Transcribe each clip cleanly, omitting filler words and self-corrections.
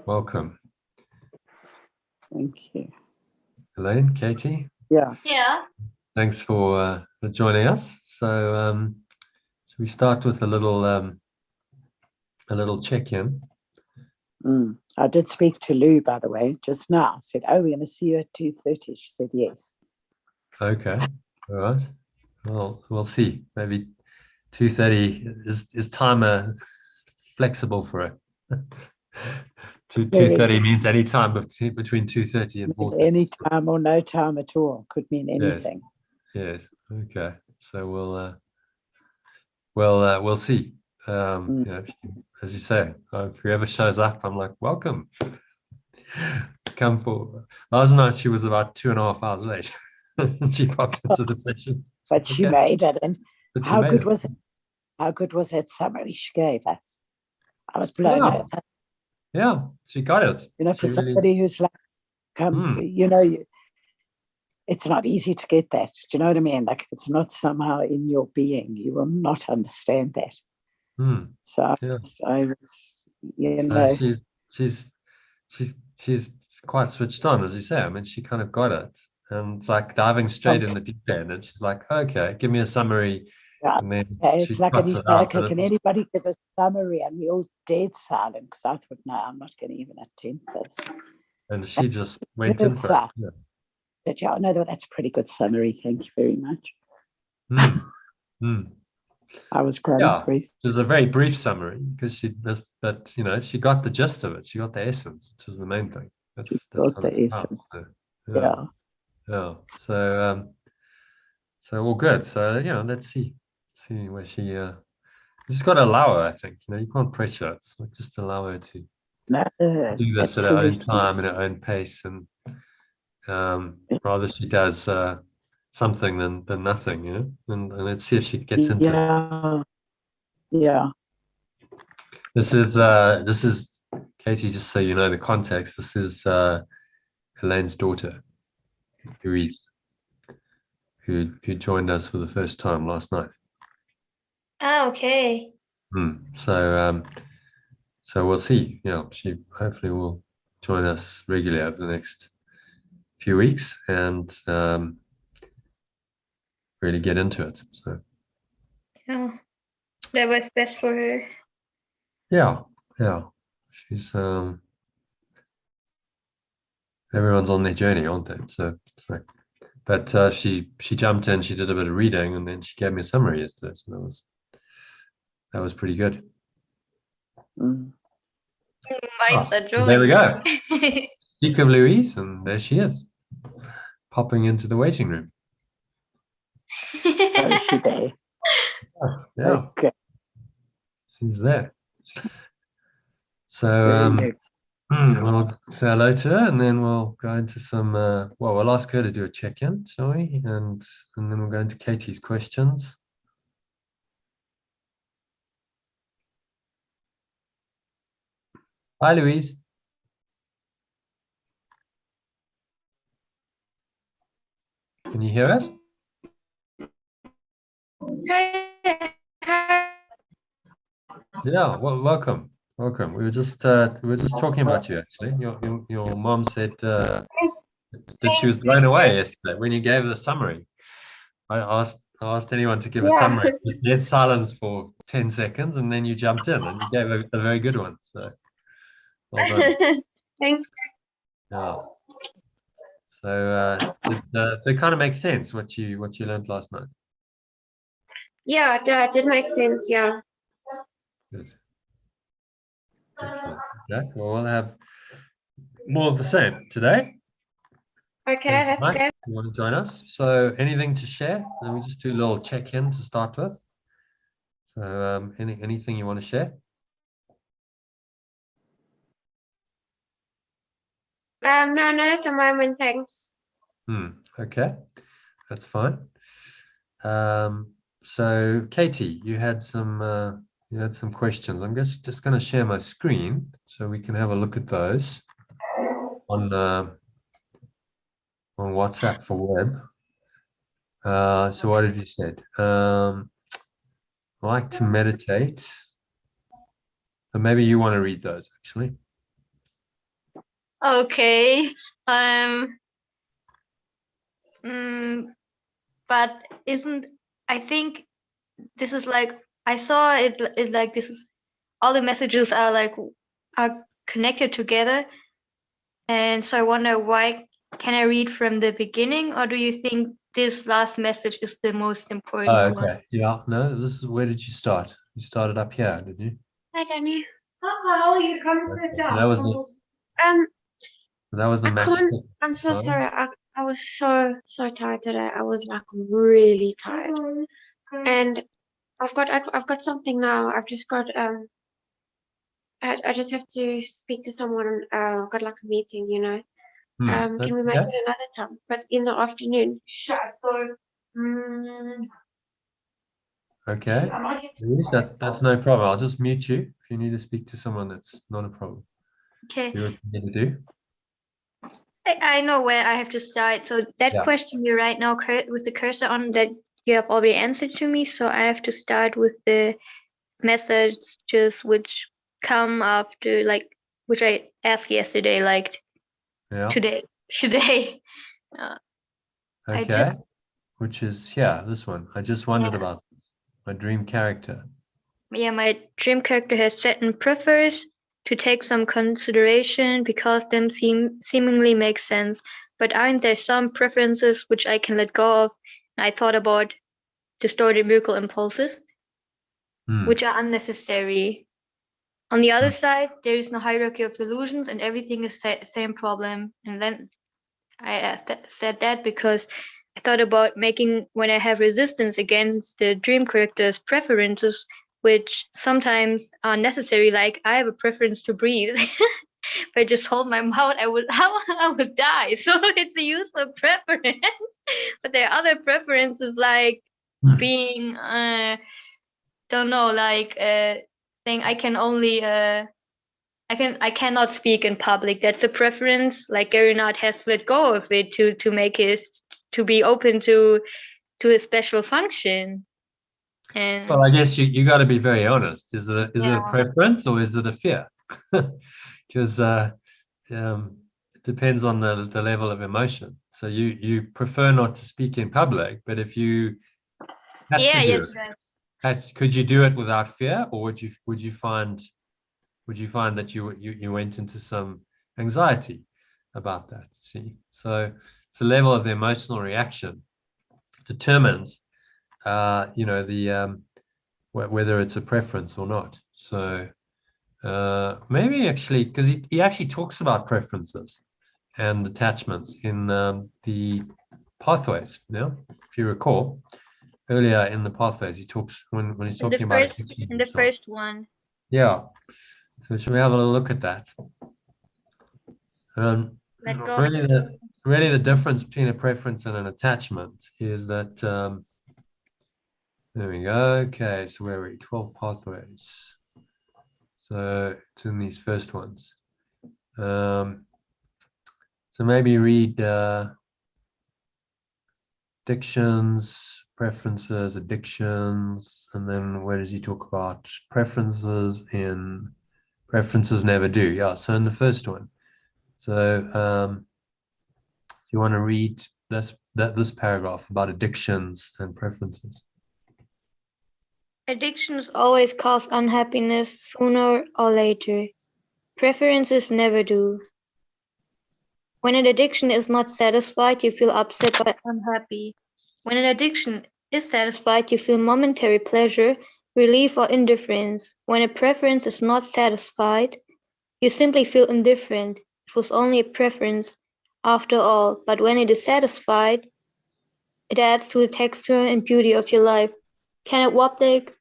Welcome. Thank you. Elaine, Katie. Yeah. Thanks for joining us. So we start with a little check-in. I did speak to Lou, by the way, just now. I said, "Oh, we're going to see you at 2:30." She said, "Yes." Okay. All right. Well, we'll see. Maybe 2:30 is timer flexible for it. 2:30 means any time between 2:30 and 4:30. Any time or no time at all could mean anything. Yes. Okay. So we'll see. You know, as you say, if whoever shows up, I'm like, welcome. Come for. Last night she was about 2.5 hours late. She popped into the sessions. But she made it. And But how good was it? How good was that summary she gave us? I was blown over. Yeah, she got it. You know, for somebody who's like, it's not easy to get that. Do you know what I mean? Like, if it's not somehow in your being, you will not understand that. So I was, she's quite switched on, as you say. I mean, she kind of got it, and it's like diving straight in the deep end. And she's like, "Okay, give me a summary." Yeah. And then it's like, can anybody give a summary? And we all dead silent because I thought, no, I'm not going to even attempt this. And she just went in for it. Yeah. But yeah, no, that's a pretty good summary. Thank you very much. I was quite impressed. It was a very brief summary because she got the gist of it. She got the essence, which is the main thing. That's the essence. Yeah. So all good. So let's see where she. You just got to allow her. I think you can't pressure it. So just allow her to do this at her own time and her own pace, and rather she does something than nothing. And let's see if she gets into it. Yeah. This is Katie, just so you know the context. This is Elaine's daughter, Louise, who joined us for the first time last night. Oh, okay. So we'll see. She hopefully will join us regularly over the next few weeks and really get into it. So yeah, that was best for her. Yeah. She's everyone's on their journey, aren't they? So but she jumped in, she did a bit of reading, and then she gave me a summary yesterday. So that was pretty good. There we go. Speak of Louise, and there she is, popping into the waiting room. Is she there? Yeah. Okay. She's there. So we'll say hello to her, and then we'll go into some. We'll ask her to do a check-in, shall we? And then we'll go into Katie's questions. Hi, Louise. Can you hear us? Yeah. Well, welcome. We were just talking about you actually. Your mom said that she was blown away yesterday when you gave the summary. I asked anyone to give a summary. You had silence for 10 seconds, and then you jumped in and you gave a very good one. So well done. Thanks. Yeah. So it kind of makes sense what you learned last night. Yeah, that did make sense. Yeah. Good. Excellent. Okay. Well, we'll have more of the same today. Okay, that's good. You want to join us? So anything to share? Let me just do a little check-in to start with. So anything you want to share? No, not at the moment, thanks. Okay, that's fine. So Katie, you had some questions. I'm just going to share my screen so we can have a look at those on WhatsApp for web. So what have you said? I like to meditate. But maybe you want to read those actually. Okay. But I think this is like, I saw it like this is, all the messages are connected together. And so I wonder, why can I read from the beginning, or do you think this last message is the most important Oh, one? okay. Yeah. No, this is, where did you start? You started up here, didn't you? Hi, Danny. Hello, you come sit down. That was the I match. couldn't. I'm so sorry. I was so tired today. I was like really tired, and I've got something now. I've just got I just have to speak to someone. I've got like a meeting, you know. Can we make it another time? But in the afternoon. Okay. I'm not here That's no problem. I'll just mute you. If you need to speak to someone, that's not a problem. Okay. Do what you need to do. I know where I have to start. So that question you right now with the cursor on, that you have already answered to me. So I have to start with the messages which come after, like, which I asked yesterday, like today. Okay. Which is, this one. I just wondered about my dream character. My dream character has certain prefers to take some consideration because them seemingly make sense. But aren't there some preferences which I can let go of? And I thought about distorted miracle impulses, which are unnecessary. On the other side, there is no hierarchy of illusions and everything is same problem. And then I said that because I thought about making, when I have resistance against the dream character's preferences, which sometimes are necessary, like I have a preference to breathe. If I just hold my mouth, I would die. So it's a useful preference. But there are other preferences like being don't know, like saying I can only I cannot speak in public. That's a preference. Like Gary Nard has to let go of it to make to be open to a special function. And well, I guess you got to be very honest. Is it a preference or is it a fear? Because it depends on the level of emotion. So you prefer not to speak in public, but if you had to do it, could you do it without fear, or would you find that you went into some anxiety about that? See, so it's the level of the emotional reaction determines whether it's a preference or not. So maybe actually, because he actually talks about preferences and attachments in the pathways. If you recall, earlier in the pathways, he talks when he's talking about in the first one. Yeah. So should we have a look at that? Really, the difference between a preference and an attachment is that. There we go. Okay, so where are we? 12 pathways. So it's in these first ones. So maybe read addictions, preferences, addictions, and then where does he talk about preferences in preferences never do? Yeah, so in the first one. So if you want to read this paragraph about addictions and preferences. Addictions always cause unhappiness sooner or later. Preferences never do. When an addiction is not satisfied, you feel upset but unhappy. When an addiction is satisfied, you feel momentary pleasure, relief, or indifference. When a preference is not satisfied, you simply feel indifferent. It was only a preference, after all, but when it is satisfied, it adds to the texture and beauty of your life. Kenneth Wapnick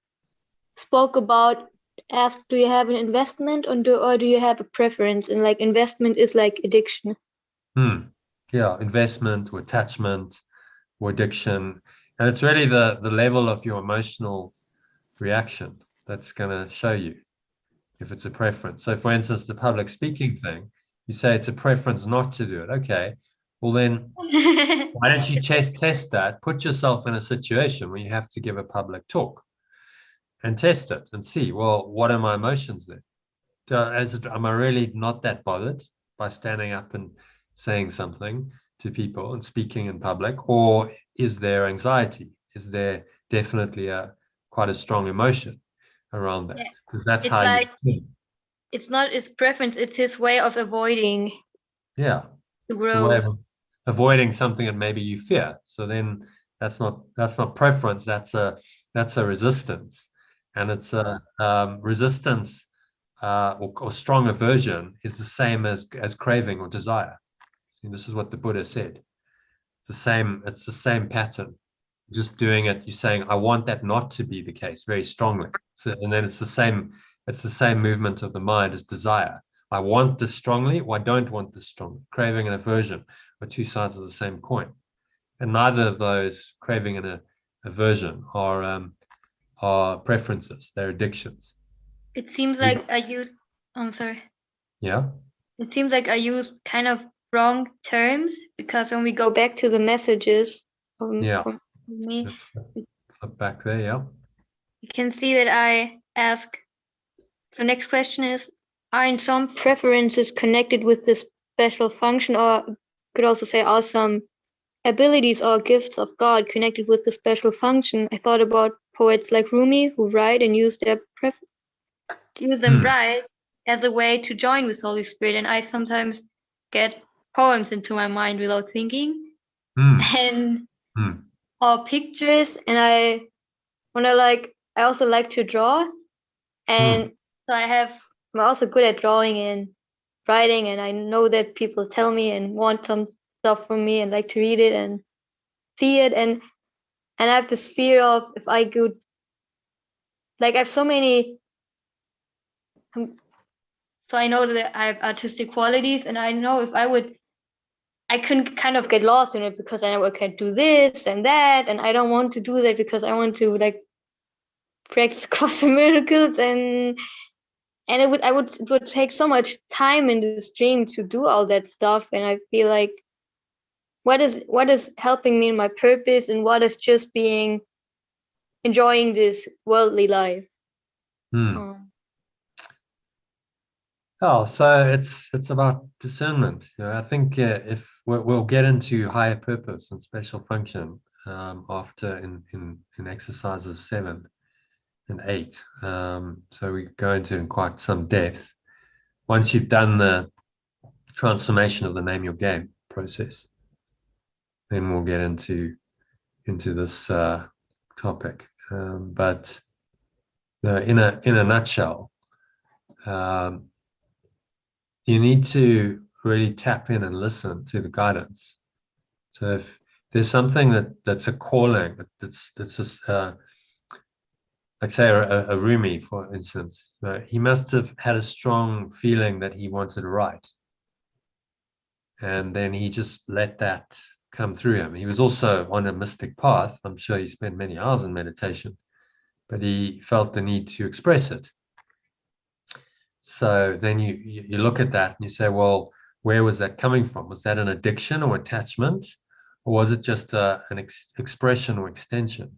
spoke about, asked, do you have an investment or do you have a preference? And like investment is like addiction. Yeah, investment or attachment or addiction. And it's really the level of your emotional reaction that's going to show you if it's a preference. So for instance, the public speaking thing, you say it's a preference not to do it. Okay, well then, why don't you test that? Put yourself in a situation where you have to give a public talk and test it and see, well, what are my emotions there? Am I really not that bothered? by standing up and saying something to people and speaking in public, or is there anxiety? Is there definitely quite a strong emotion around that? Because that's it's how like you. It's not his preference, it's his way of avoiding Yeah. to It's a way grow. of avoiding something that maybe you fear. So then that's not preference. That's a resistance, and it's a resistance or strong aversion is the same as craving or desire. See, this is what the Buddha said. It's the same pattern. Just doing it, you're saying, I want that not to be the case very strongly. So, and then it's the same movement of the mind as desire. I want this strongly, or I don't want this strongly. Craving and aversion are two sides of the same coin. And neither of those, craving and aversion, are preferences, they're addictions. It seems like I'm sorry. Yeah. It seems like I used kind of wrong terms, because when we go back to the messages from me, Flip back there, yeah. you can see that I ask, the next question is, aren't some preferences connected with this special function, or could also say, are some abilities or gifts of God connected with the special function? I thought about poets like Rumi, who write and use them right as a way to join with Holy Spirit, and I sometimes get poems into my mind without thinking, and or pictures, and I also like to draw, and so I'm also good at drawing and writing, and I know that people tell me and want some stuff from me and like to read it and see it, and I have this fear of, if I could, like, I have so many, so I know that I have artistic qualities, and I know if I can kind of get lost in it, because I know I can do this and that, and I don't want to do that because I want to like practice Course in Miracles, and it would take so much time in the stream to do all that stuff, and I feel like what is helping me in my purpose, and what is just enjoying this worldly life. Oh, so it's about discernment. I think if we'll get into higher purpose and special function after in exercises 7 and 8. So we go into in quite some depth. Once you've done the transformation of the name your game process, then we'll get into this topic. But in a nutshell, you need to really tap in and listen to the guidance. So if there's something that's a calling, that's just like say a Rumi, for instance, he must have had a strong feeling that he wanted to write, and then he just let that come through him. He was also on a mystic path. I'm sure he spent many hours in meditation, but he felt the need to express it. So then you look at that and you say, well, where was that coming from? Was that an addiction or attachment, or was it just an expression or extension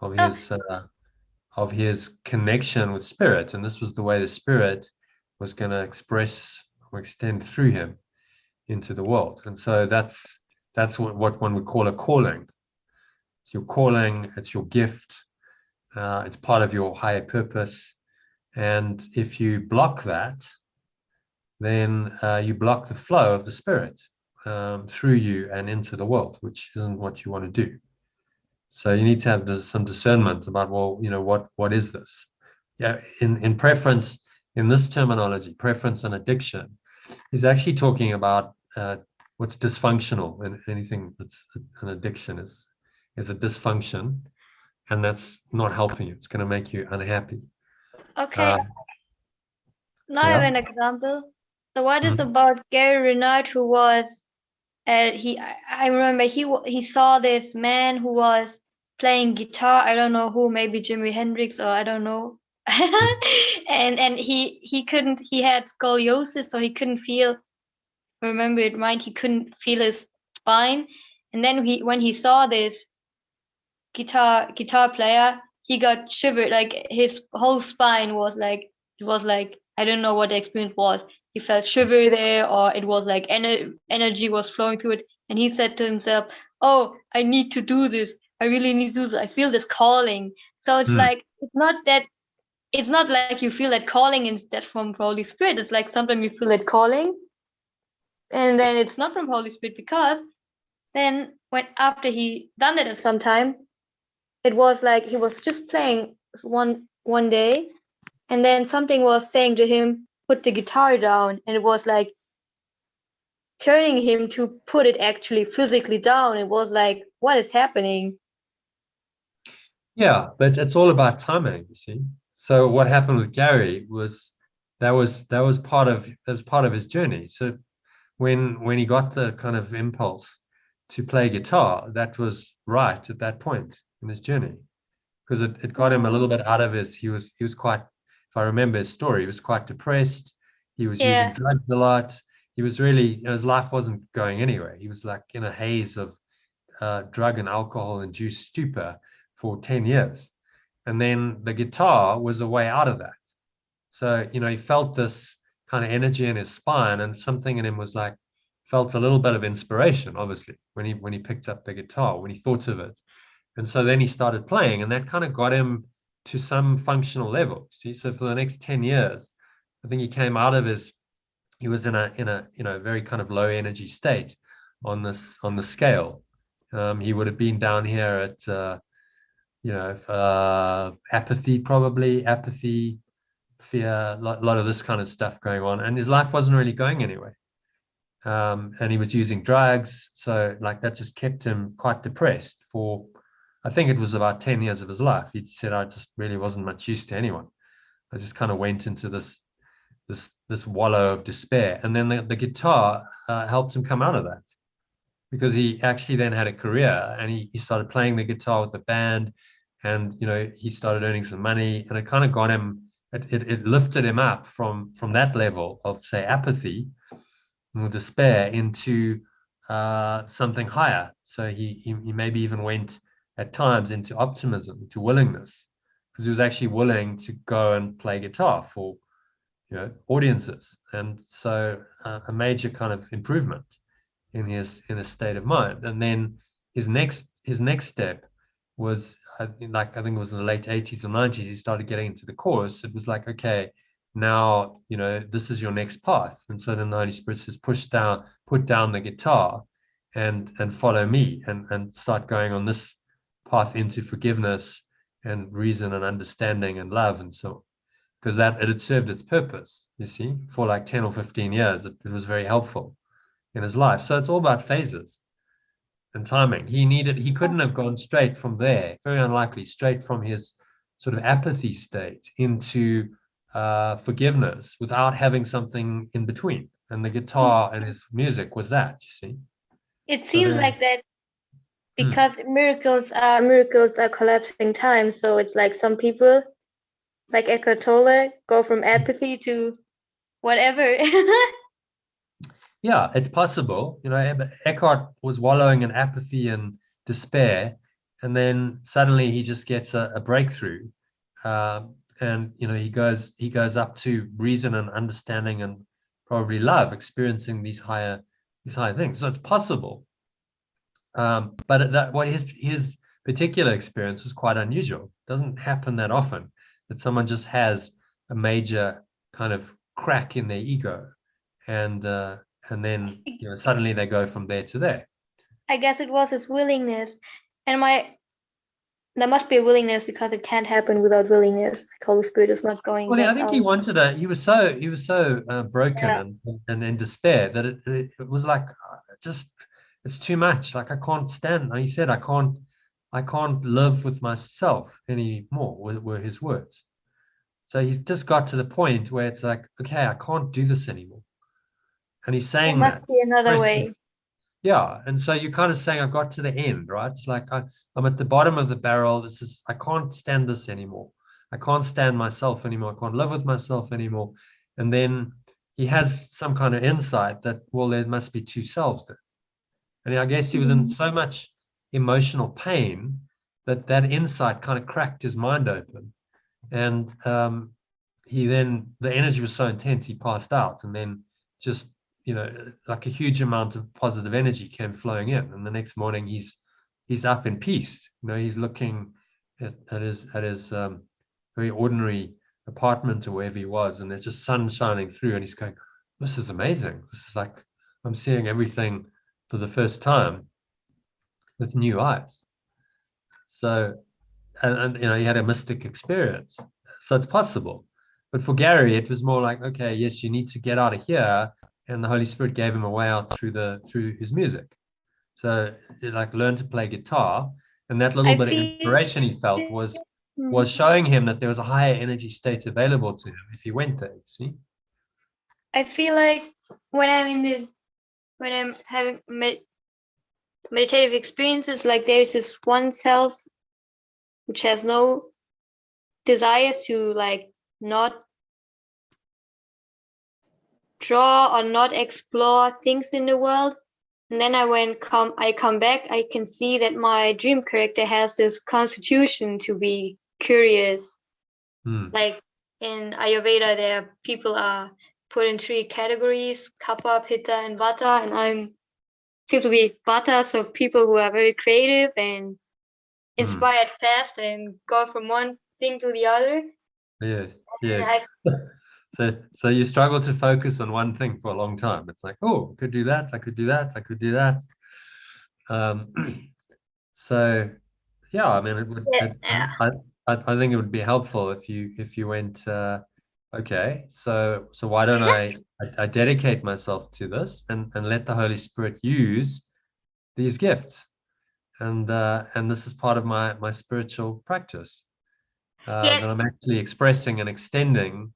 of his connection with spirit? And this was the way the spirit was going to express or extend through him into the world. And so that's what one would call a calling. It's your calling, it's your gift, it's part of your higher purpose. And if you block that, then you block the flow of the spirit through you and into the world, which isn't what you want to do. So you need to have some discernment about, well, what is this? Yeah, in preference, in this terminology, preference and addiction is actually talking about what's dysfunctional, and anything that's an addiction is a dysfunction, and that's not helping you. It's going to make you unhappy. Okay. Now I have an example. So what is about Gary Renard, who was I remember he saw this man who was playing guitar. I don't know who, maybe Jimi Hendrix, or I don't know. and he couldn't, he had scoliosis, so he couldn't feel, remember it right, he couldn't feel his spine. And then when he saw this guitar player, he got shivered, like his whole spine was like, I don't know what the experience was. he felt shiver there, or it was like energy was flowing through it. And he said to himself, oh, I need to do this. I really need to do this. I feel this calling. So it's like, it's not like you feel that calling and that's from Holy Spirit. It's like sometimes you feel that calling and then it's not from Holy Spirit, because then after he done it at some time, it was like he was just playing one day, and then something was saying to him, put the guitar down, and it was like turning him to put it actually physically down. It was like, what is happening? Yeah, but it's all about timing, you see. So what happened with Gary was that was part of his journey. So when he got the kind of impulse to play guitar, that was right at that point in his journey, because it got him a little bit out of he was quite, if I remember his story, he was quite depressed. He was using drugs a lot. He was really, his life wasn't going anywhere. He was like in a haze of drug and alcohol induced stupor for 10 years. And then the guitar was a way out of that. So, he felt this kind of energy in his spine, and something in him was like, felt a little bit of inspiration, obviously, when he picked up the guitar, when he thought of it. And so then he started playing, and that kind of got him to some functional level. See, so for the next 10 years, I think he came out of he was in a very kind of low energy state on the scale. He would have been down here at apathy, fear, a lot of this kind of stuff going on, and his life wasn't really going anywhere. And he was using drugs, so like that just kept him quite depressed for, I think it was about 10 years of his life. He said, I just really wasn't much use to anyone. I just kind of went into this wallow of despair. And then the guitar helped him come out of that, because he actually then had a career, and he started playing the guitar with the band, and he started earning some money, and it kind of got him, it lifted him up from that level of, say, apathy or despair into something higher. So he maybe even went at times into optimism, to willingness, because he was actually willing to go and play guitar for audiences. And so a major kind of improvement in his state of mind. And then his next step was, I think it was in the late 80s or 90s, he started getting into the chorus. It was like, okay, now this is your next path. And so then the Holy Spirit says, put down the guitar and follow me, and start going on this path into forgiveness and reason and understanding and love and so on. Because that it had served its purpose, you see, for like 10 or 15 years. It was very helpful in his life. So it's all about phases and timing. He couldn't have gone straight from there, very unlikely, straight from his sort of apathy state into forgiveness without having something in between. And the guitar and his music was that, you see. It seems like that, because miracles are collapsing time. So it's like some people, like Eckhart Tolle, go from apathy to whatever. Yeah, it's possible. Eckhart was wallowing in apathy and despair, and then suddenly he just gets a breakthrough, and he goes up to reason and understanding and probably love, experiencing these higher things. So it's possible, but his particular experience was quite unusual. It doesn't happen that often that someone just has a major kind of crack in their ego, and then suddenly they go from there to there. I guess it was his willingness, and there must be a willingness, because it can't happen without willingness. The Holy Spirit is not going. Well, I think he wanted he was so broken and in despair that it was like, it's too much. Like, I can't stand. He said, I can't live with myself anymore, were his words. So he's just got to the point where it's like, okay, I can't do this anymore. And he's saying there must be another way. Yeah. And so you're kind of saying, I've got to the end, right? It's like, I'm at the bottom of the barrel. I can't stand this anymore. I can't stand myself anymore. I can't live with myself anymore. And then he has some kind of insight that, well, there must be two selves there. And I guess he was in so much emotional pain that insight kind of cracked his mind open. And then, the energy was so intense, he passed out, and then just, like a huge amount of positive energy came flowing in, and the next morning he's up in peace. He's looking at his very ordinary apartment or wherever he was, and there's just sun shining through, and he's going, this is amazing. This is like, I'm seeing everything for the first time with new eyes. So, and he had a mystic experience. So it's possible. But for Gary, it was more like, okay, yes, you need to get out of here, and the Holy Spirit gave him a way out through his music. So he like learned to play guitar, and that little bit of inspiration he felt was showing him that there was a higher energy state available to him if he went there. You see? I feel like when I'm having meditative experiences, like there's this one self which has no desires to like not draw or not explore things in the world. And then I come back, I can see that my dream character has this constitution to be curious. Like in Ayurveda, there people are put in 3 categories: Kapha, Pitta, and Vata, and I seem to be Vata, so people who are very creative and inspired fast and go from one thing to the other. Yes. So you struggle to focus on one thing for a long time. It's like, oh, I could do that, I could do that, I could do that. So yeah, I mean, it would. I think it would be helpful if you went, okay, so why don't I dedicate myself to this and let the Holy Spirit use these gifts, and this is part of my spiritual practice, that I'm actually expressing and extending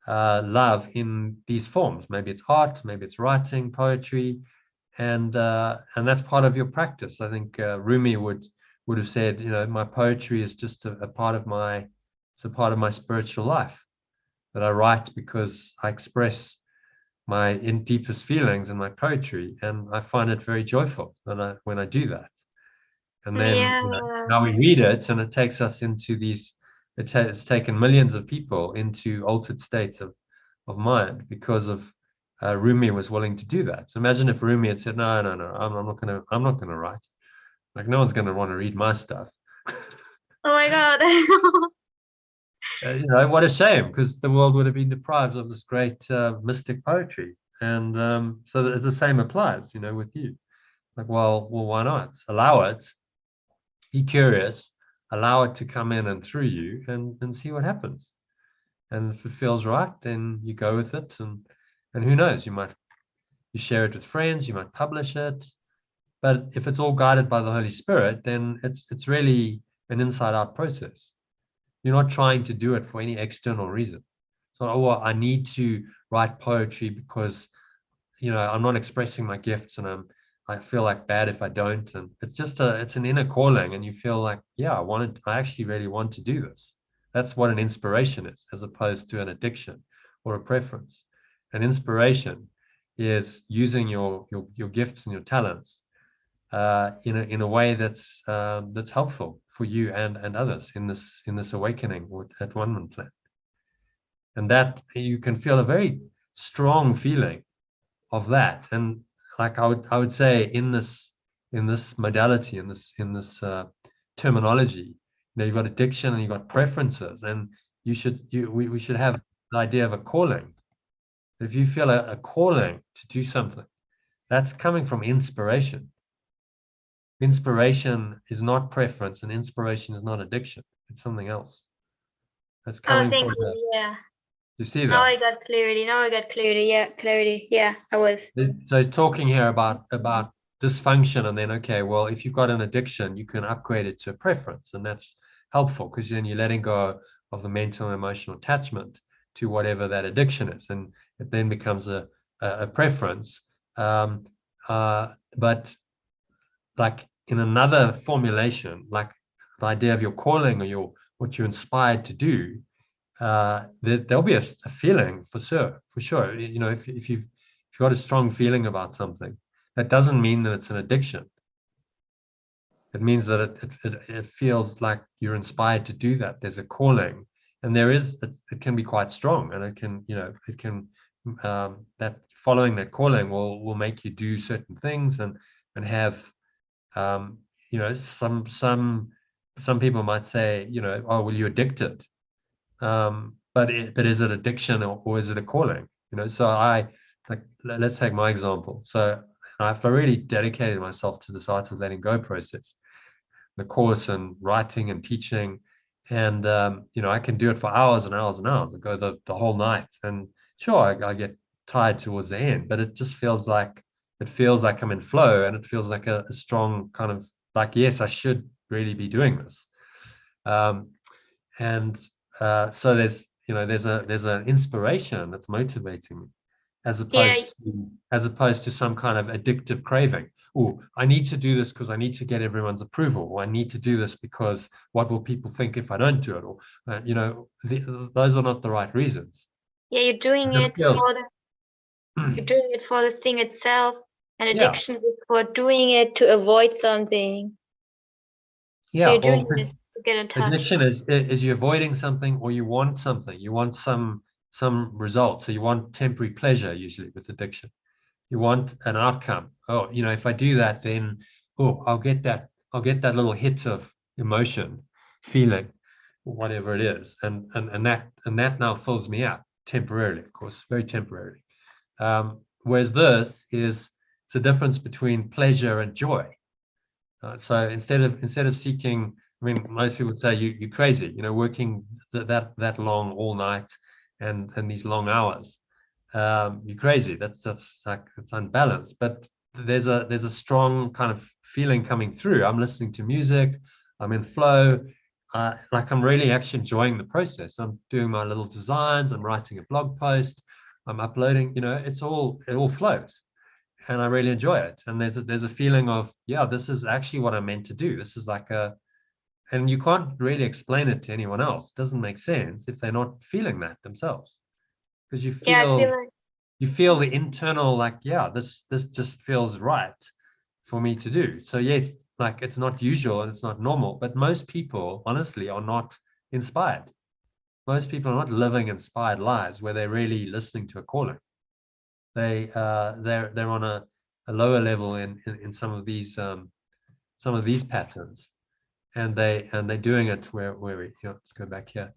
love in these forms. Maybe it's art, maybe it's writing, poetry, and that's part of your practice. I think Rumi would have said, my poetry is just a part of my spiritual life, that I write because I express my deepest feelings in my poetry, and I find it very joyful when I do that. And then now we read it, and it takes us into these. It's taken millions of people into altered states of mind because of Rumi was willing to do that. So imagine if Rumi had said, no, I'm not gonna write. Like, no one's gonna want to read my stuff. Oh my God. What a shame, because the world would have been deprived of this great mystic poetry. And so the same applies, with you. Like, well, why not? Allow it. Be curious. Allow it to come in and through you, and see what happens. And if it feels right, then you go with it. And who knows? You share it with friends. You might publish it. But if it's all guided by the Holy Spirit, then it's really an inside-out process. You're not trying to do it for any external reason. So, I need to write poetry because, I'm not expressing my gifts, and I feel like bad if I don't. And it's an inner calling, and you feel like, yeah, I actually really want to do this. That's what an inspiration is, as opposed to an addiction or a preference. An inspiration is using your gifts and your talents in a way that's helpful for you and others in this awakening at One Planet. And that you can feel a very strong feeling of that. And like I would say, in this modality, in this terminology, you've got addiction and you've got preferences, and we should have the idea of a calling. If you feel a calling to do something, that's coming from inspiration. Inspiration is not preference, and inspiration is not addiction. It's something else. That's coming from yeah. You see that? Now I got clarity. Yeah, clarity. Yeah, I was. So he's talking here about dysfunction, and then, okay, well, if you've got an addiction, you can upgrade it to a preference, and that's helpful, because then you're letting go of the mental and emotional attachment to whatever that addiction is, and it then becomes a preference. But like in another formulation, like the idea of your calling or what you're inspired to do, there'll be a feeling for sure. If you've got a strong feeling about something, that doesn't mean that it's an addiction. It means that it feels like you're inspired to do that. There's a calling, and it can be quite strong, and it can, that following that calling will make you do certain things and have, some people might say, oh, well, you're addicted, but is it addiction or is it a calling? So let's take my example. So I've really dedicated myself to this art of letting go process, the course and writing and teaching, and I can do it for hours and hours and hours. I go the whole night, and sure, I get tired towards the end, but it just feels like I'm in flow, and it feels like a strong kind of like, yes, I should really be doing this. So there's an inspiration that's motivating me, as opposed to some kind of addictive craving. Oh, I need to do this because I need to get everyone's approval, or I need to do this because what will people think if I don't do it? Or those are not the right reasons. Yeah, you're doing it for the thing itself, and addiction is for doing it to avoid something. Yeah, so you're doing it to get in touch. Addiction is you avoiding something, or you want something. You want some result. So you want temporary pleasure, usually with addiction. You want an outcome. Oh, if I do that, then I'll get that little hit of emotion, feeling, whatever it is, and that now fills me up temporarily, of course, very temporarily. Whereas this is the difference between pleasure and joy. So instead of seeking, I mean, most people would say you're crazy, working that long all night and these long hours. You're crazy. That's like, it's unbalanced. But there's a strong kind of feeling coming through. I'm listening to music. I'm in flow. Like I'm really actually enjoying the process. I'm doing my little designs. I'm writing a blog post. I'm uploading. It all flows, and I really enjoy it. And there's a feeling of, yeah, this is actually what I'm meant to do. This is like and you can't really explain it to anyone else. It doesn't make sense if they're not feeling that themselves. Because you feel the internal, like, yeah, this just feels right for me to do. So yes, like it's not usual and it's not normal, but most people honestly are not inspired. Most people are not living inspired lives where they're really listening to a calling. They're on a lower level in some of these patterns, and they're doing it where we, let's go back here.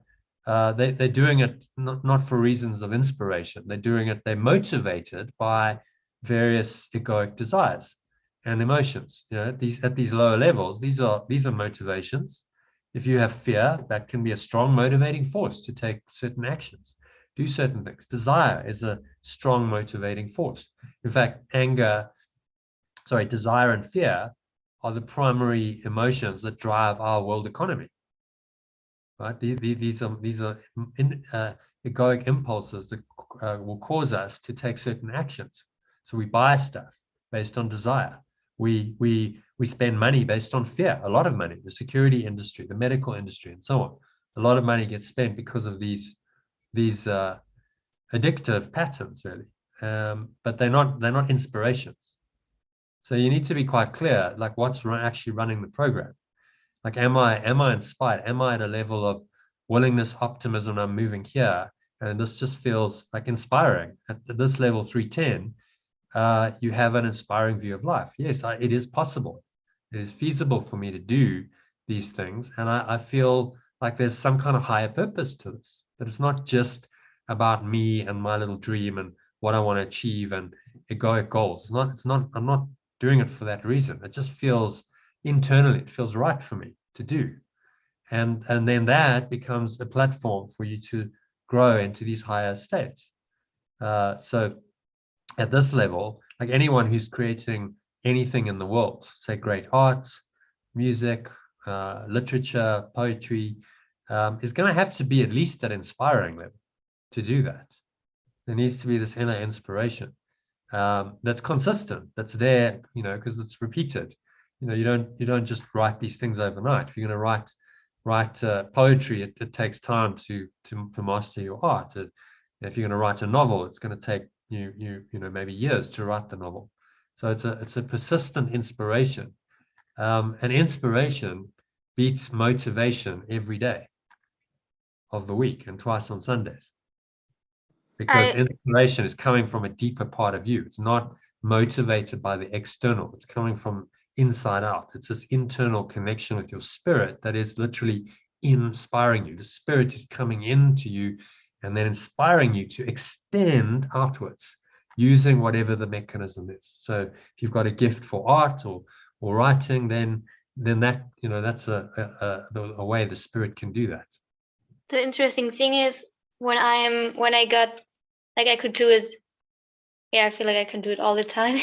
They're doing it not for reasons of inspiration. They're motivated by various egoic desires and emotions. At these lower levels, these are motivations. If you have fear, that can be a strong motivating force to take certain actions, do certain things. Desire is a strong motivating force. In fact, desire and fear are the primary emotions that drive our world economy. Right? These are egoic impulses that will cause us to take certain actions. So we buy stuff based on desire. We spend money based on fear. A lot of money. The security industry, the medical industry, and so on. A lot of money gets spent because of these addictive patterns, really. But they're not inspirations. So you need to be quite clear, like what's actually running the program. Like, am I inspired? Am I at a level of willingness, optimism? I'm moving here, and this just feels like inspiring. At this level 310, you have an inspiring view of life. Yes, it is possible. It is feasible for me to do these things, and I feel like there's some kind of higher purpose to this. That it's not just about me and my little dream and what I want to achieve and egoic goals. It's not. I'm not doing it for that reason. It just feels internally, it feels right for me to do, and then that becomes a platform for you to grow into these higher states. So at this level, like anyone who's creating anything in the world, say great art, music, literature, poetry, is going to have to be at least at inspiring level to do that. There needs to be this inner inspiration that's consistent, that's there, because it's repeated. You don't just write these things overnight. If you're going to write poetry, it takes time to master your art. If you're going to write a novel, it's going to take you maybe years to write the novel. So it's a persistent inspiration, and inspiration beats motivation every day. of the week and twice on Sundays. Because inspiration is coming from a deeper part of you. It's not motivated by the external. It's coming from inside out. It's this internal connection with your spirit that is literally inspiring you. The spirit is coming into you and then inspiring you to extend outwards using whatever the mechanism is. So if you've got a gift for art or writing, then that, that's a way the spirit can do that. The interesting thing is when I got, like, I could do it. Yeah, I feel like I can do it all the time.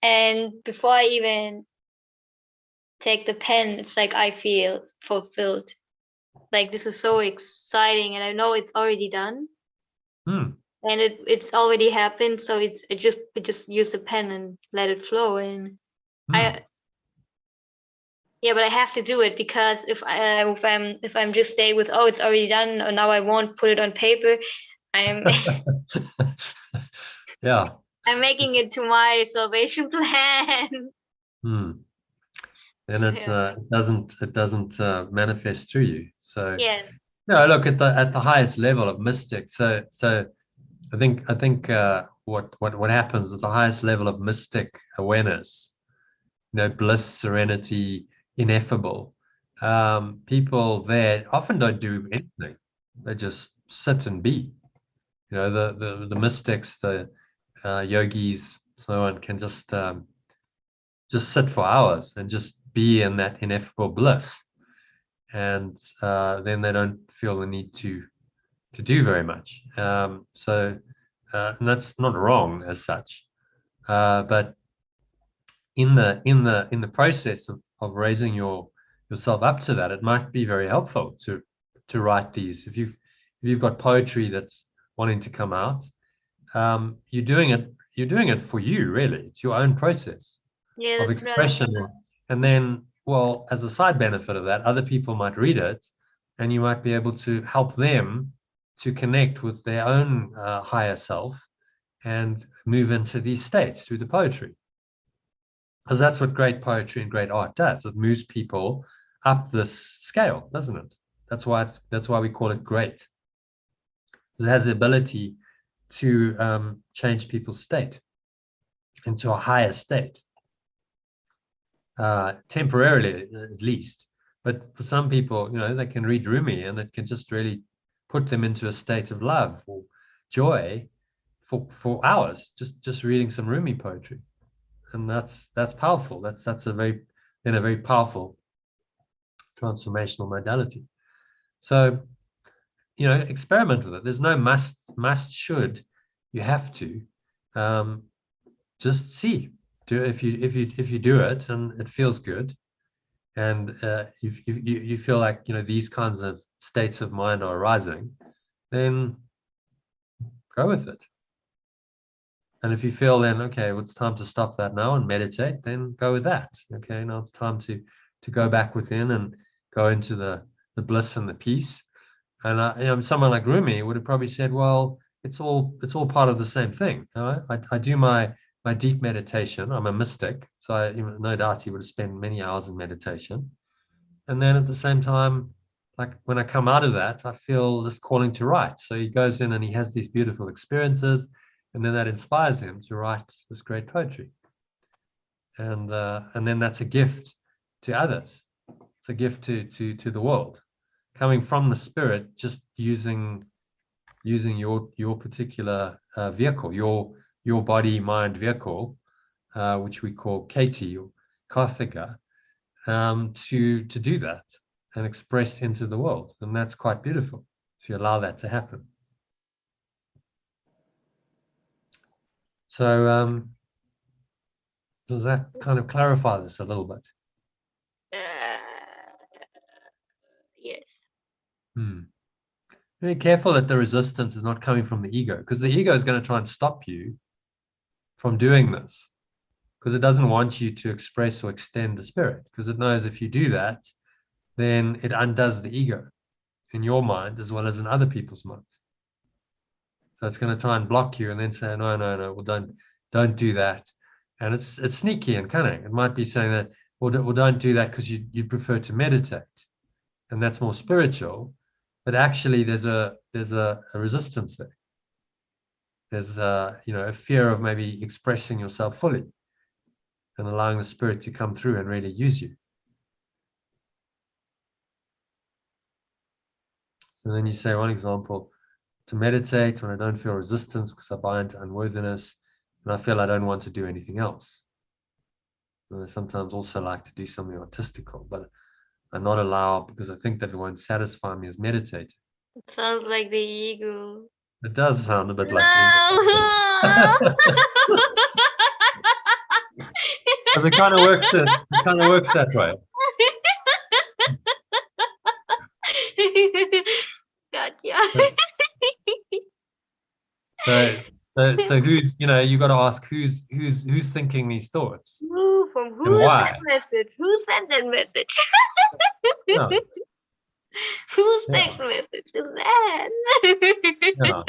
And before I even take the pen, it's like I feel fulfilled. Like, this is so exciting, and I know it's already done. And it's already happened, so I just use the pen and let it flow. And but I have to do it, because if I'm just stay with, oh, it's already done, or now I won't put it on paper, I'm yeah, I'm making it to my salvation plan. And it doesn't manifest through you. So yes. Look at the highest level of mystic. So I think what happens at the highest level of mystic awareness, bliss, serenity, ineffable. People there often don't do anything. They just sit and be. The mystics, the yogis, so on, can just sit for hours and just be in that ineffable bliss, and then they don't feel the need to do very much. And that's not wrong as such, but in the process of raising yourself up to that, it might be very helpful to write these. If you've got poetry that's wanting to come out, you're doing it for you, really. It's your own process of expression. Right. And then, well, as a side benefit of that, other people might read it, and you might be able to help them to connect with their own higher self and move into these states through the poetry. Because that's what great poetry and great art does. It moves people up this scale, doesn't it? That's why we call it great. It has the ability to change people's state into a higher state, temporarily at least. But for some people, they can read Rumi, and it can just really put them into a state of love or joy for hours, just reading some Rumi poetry. And that's powerful. That's a very powerful transformational modality. So, experiment with it. There's no must, should. You have to just see. Do if you do it and it feels good, and you feel like these kinds of states of mind are arising, then go with it. And if you feel then, okay, well, it's time to stop that now and meditate, then go with that. Okay, now it's time to go back within and go into the bliss and the peace. And someone like Rumi would have probably said, well, it's all part of the same thing. I do my deep meditation. I'm a mystic, so no doubt he would have spent many hours in meditation. And then at the same time, like when I come out of that, I feel this calling to write. So he goes in and he has these beautiful experiences, and then that inspires him to write this great poetry. And then that's a gift to others. It's a gift to the world, coming from the spirit, just using your particular vehicle, your body mind vehicle, which we call Kati or Karthika, to do that and express into the world. And that's quite beautiful if you allow that to happen. So does that kind of clarify this a little bit? Yes. Be careful that the resistance is not coming from the ego, because the ego is going to try and stop you from doing this, because it doesn't want you to express or extend the spirit, because it knows if you do that, then it undoes the ego in your mind as well as in other people's minds. So it's going to try and block you and then say, no, well, don't do that. And it's sneaky and cunning. It might be saying that, well, don't do that because you prefer to meditate, and that's more spiritual. but actually there's a resistance there. There's a fear of maybe expressing yourself fully and allowing the spirit to come through and really use you. So then you say, one example, to meditate when I don't feel resistance because I buy into unworthiness and I feel I don't want to do anything else. And I sometimes also like to do something artistical, but I not allow because I think that it won't satisfy me as meditating. It sounds like the ego. It does sound a bit like No. because it kind of works. It kind of works that way. Gotcha. So who's you got to ask who's thinking these thoughts From and who is why? that message? Who sent that message? Yeah. Whose Yeah. text message is that? Yeah.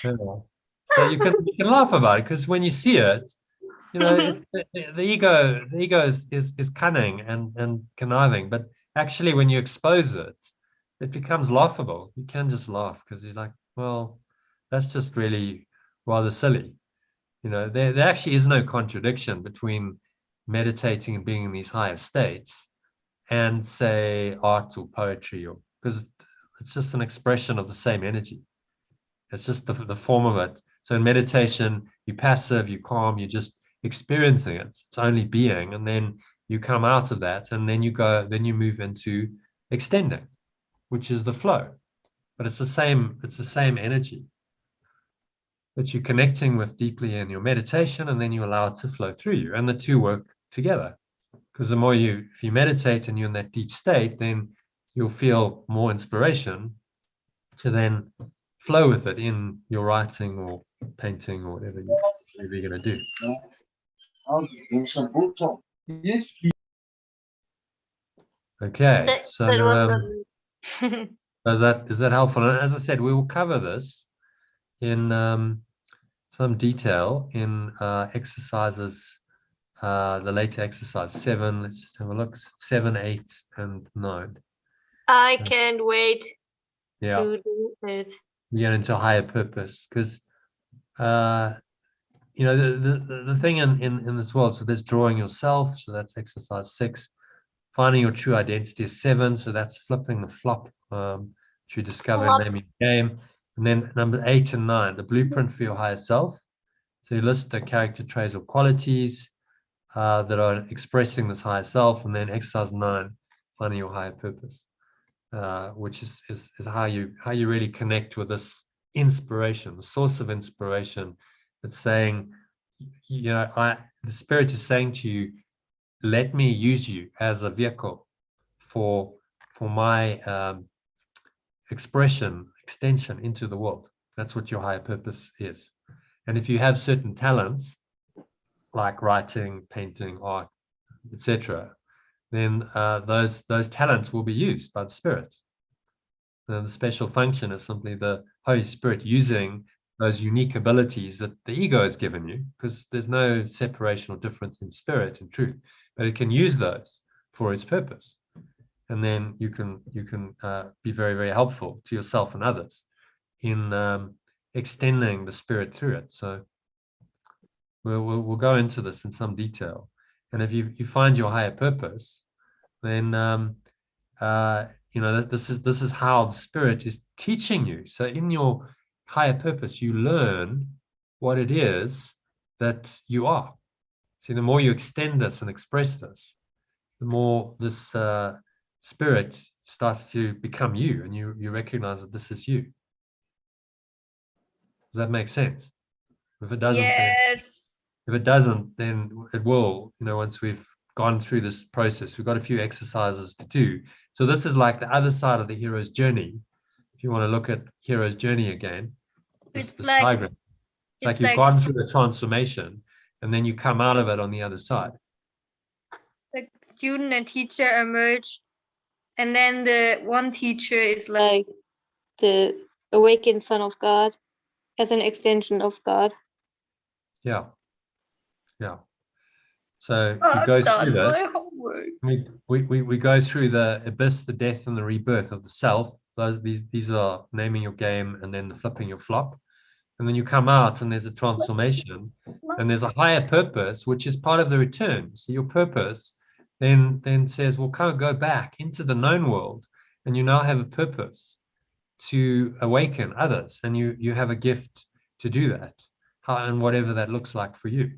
So you can laugh about it because when you see it, the ego is cunning and conniving, but actually when you expose it, it becomes laughable. You can just laugh because you're like, well, that's just really rather silly. There actually is no contradiction between meditating and being in these higher states and say art or poetry, or because it's just an expression of the same energy. It's just the form of it. So in meditation, you're passive, you're calm, you're just experiencing it. It's only being, and then you come out of that, and then you move into extending, which is the flow. But it's the same energy that you're connecting with deeply in your meditation, and then you allow it to flow through you, and the two work together. Because the more if you meditate and you're in that deep state, then you'll feel more inspiration to then flow with it in your writing or painting or whatever you're going to do. Okay, so is that helpful? And as I said, we will cover this in some detail in exercises, the later exercise 7. Let's just have a look. 7, 8, and 9. I can't wait Yeah. to do it. You get into a higher purpose because the thing in this world, so there's drawing yourself, so that's exercise 6. Finding your true identity is 7, so that's flipping the flop to discover and naming the game. And then number 8 and 9, the blueprint for your higher self. So you list the character traits or qualities that are expressing this higher self, and then exercise 9, finding your higher purpose, which is how you really connect with this inspiration, the source of inspiration. That's saying, the spirit is saying to you, let me use you as a vehicle for my extension into the world. That's what your higher purpose is. And if you have certain talents like writing, painting, art, etc., then those talents will be used by the spirit. And the special function is simply the Holy Spirit using those unique abilities that the ego has given you, because there's no separation or difference in spirit and truth, but it can use those for its purpose. And then you can be very, very helpful to yourself and others in extending the spirit through it. So we'll go into this in some detail. And if you find your higher purpose, then this is how the spirit is teaching you. So in your higher purpose, you learn what it is that you are. See, the more you extend this and express this, the more this spirit starts to become you, and you recognize that this is you. Does that make sense? If it doesn't, yes. If it doesn't, then it will. Once we've gone through this process, we've got a few exercises to do. So this is like the other side of the hero's journey. If you want to look at hero's journey again, this diagram. It's like you've gone through the transformation, and then you come out of it on the other side. The student and teacher emerge, and then the one teacher is like the awakened son of God, as an extension of God. Yeah. So you go through that. We go through the abyss, the death, and the rebirth of the self These are naming your game and then the flipping your flop. And then you come out and there's a transformation and there's a higher purpose, which is part of the return. So your purpose then says, well, kind of go back into the known world, and you now have a purpose to awaken others, and you have a gift to do that, and whatever that looks like for you.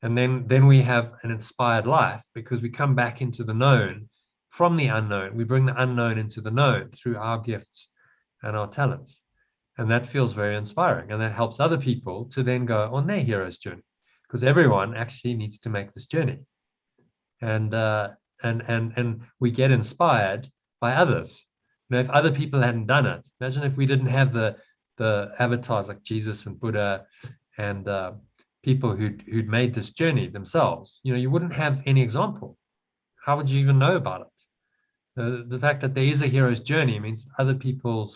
And then we have an inspired life, because we come back into the known from the unknown. We bring the unknown into the known through our gifts and our talents. And that feels very inspiring. And that helps other people to then go on their hero's journey, because everyone actually needs to make this journey. And we get inspired by others. You know, if other people hadn't done it, imagine if we didn't have the avatars like Jesus and Buddha and people who'd made this journey themselves. You know, you wouldn't have any example. How would you even know about it? The fact that there is a hero's journey means other people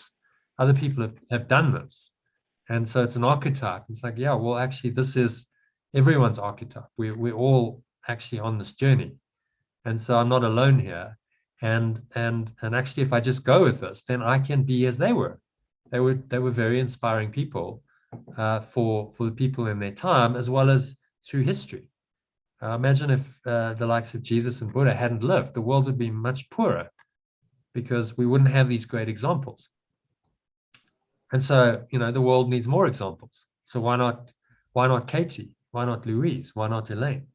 have done this. And so it's an archetype. It's like, yeah, well, actually, this is everyone's archetype. We're all actually on this journey. And so I'm not alone here. And actually, if I just go with this, then I can be as they were. They were very inspiring people for the people in their time, as well as through history. Imagine if the likes of Jesus and Buddha hadn't lived, the world would be much poorer, because we wouldn't have these great examples. And so, you know, the world needs more examples. So why not Kati? Why not Louise? Why not Elaine?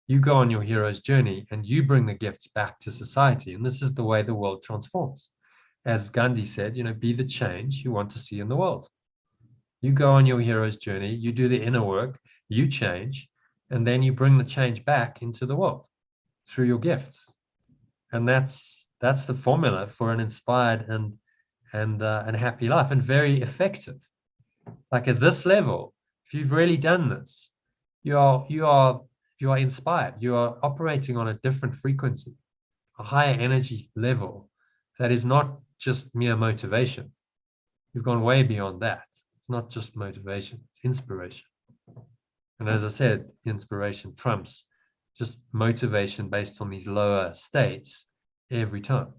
You go on your hero's journey and you bring the gifts back to society. And this is the way the world transforms. As Gandhi said, you know, be the change you want to see in the world. You go on your hero's journey, you do the inner work, you change, and then you bring the change back into the world through your gifts. And that's the formula for an inspired and happy life, and very effective. Like at this level, if you've really done this, you are inspired. You are operating on a different frequency, a higher energy level that is not just mere motivation. You've gone way beyond that. It's not just motivation, it's inspiration. And as I said, inspiration trumps just motivation based on these lower states every time,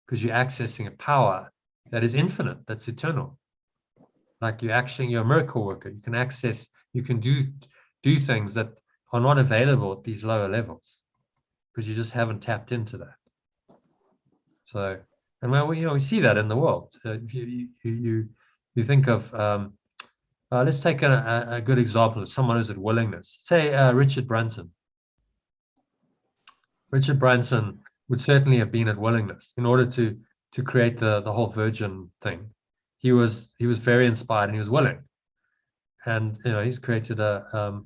because you're accessing a power that is infinite, that's eternal. Like you're a miracle worker. You can access, you can do things that are not available at these lower levels, because you just haven't tapped into that. So, and well, you know, we see that in the world. You think of, let's take a good example of someone who's at willingness. Say Richard Branson. Richard Branson would certainly have been at willingness in order to create the whole virgin thing. He was very inspired and he was willing, and you know, he's created a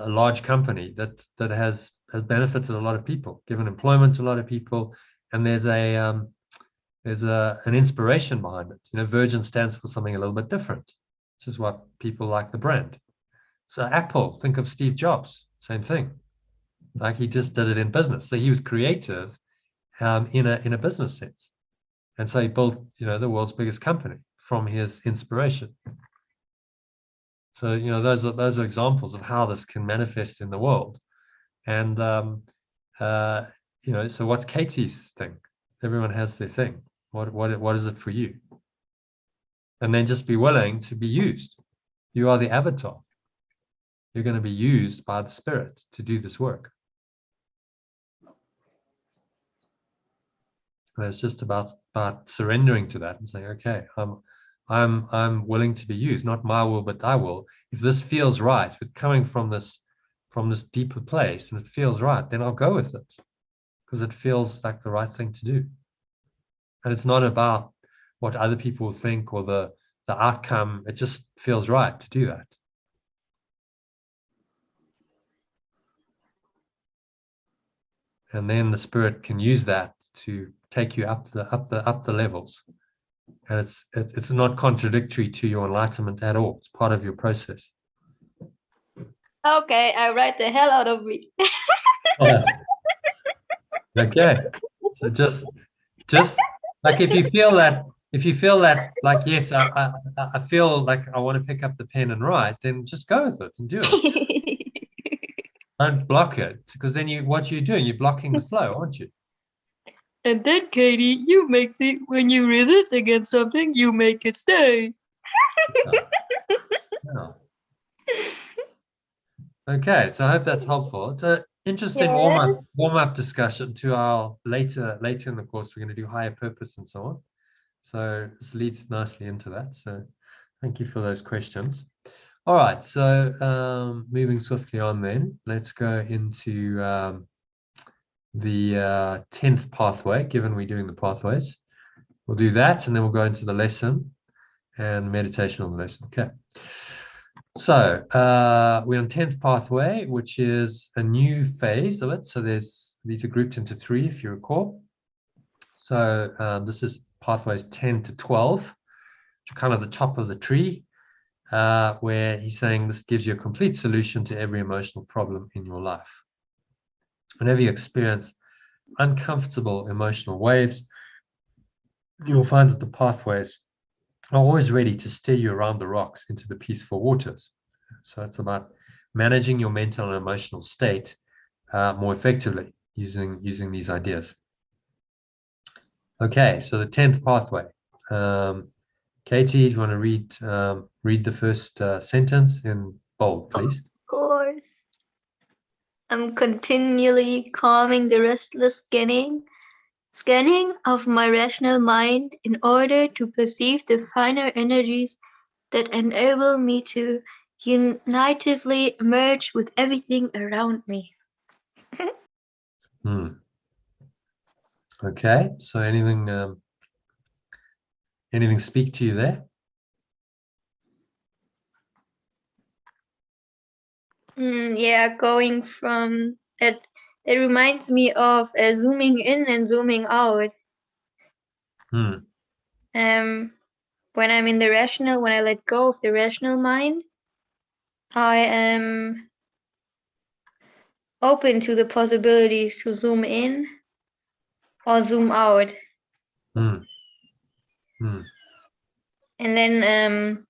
large company that has benefited a lot of people, given employment to a lot of people, and there's an inspiration behind it. You know, Virgin stands for something a little bit different, which is what people like the brand. So Apple, think of Steve Jobs, same thing. Like he just did it in business. So he was creative in a business sense. And so he built, you know, the world's biggest company from his inspiration. So, you know, those are examples of how this can manifest in the world. And, you know, so what's Kati's thing? Everyone has their thing. What is it for you? And then just be willing to be used. You are the avatar. You're going to be used by the spirit to do this work. And it's just about surrendering to that and saying, okay, I'm willing to be used, not my will, but thy will. If this feels right, if it's coming from this deeper place and it feels right, then I'll go with it, because it feels like the right thing to do. And it's not about what other people think or the outcome. It just feels right to do that. And then the spirit can use that to take you up the levels. And it's not contradictory to your enlightenment at all. It's part of your process. Okay, I write the hell out of me. Okay. So just like if you feel that like, yes, I feel like I want to pick up the pen and write, then just go with it and do it. Don't block it, because then what you're doing, you're blocking the flow, aren't you? And then, Katie, you make when you resist against something, you make it stay. Yeah. Okay, so I hope that's helpful. It's an interesting Yes. warm-up discussion to our later in the course. We're going to do higher purpose and so on. So this leads nicely into that. So thank you for those questions. All right, so moving swiftly on then, let's go into the 10th pathway, given we're doing the pathways. We'll do that, and then we'll go into the lesson and meditation on the lesson. Okay. So we're on 10th pathway, which is a new phase of it. So these are grouped into 3, if you recall. So this is pathways 10 to 12, which are kind of the top of the tree, where he's saying this gives you a complete solution to every emotional problem in your life. Whenever you experience uncomfortable emotional waves, you'll find that the pathways are always ready to steer you around the rocks into the peaceful waters. So it's about managing your mental and emotional state more effectively using these ideas. Okay, so the 10th pathway. Kati, do you want to read the first sentence in bold, please? Of course. I'm continually calming the restless scanning of my rational mind in order to perceive the finer energies that enable me to unitively merge with everything around me. Okay, so anything speak to you there? Yeah, going from that, it reminds me of zooming in and zooming out. When I'm in the rational, when I let go of the rational mind, I am open to the possibilities to zoom in or zoom out. And then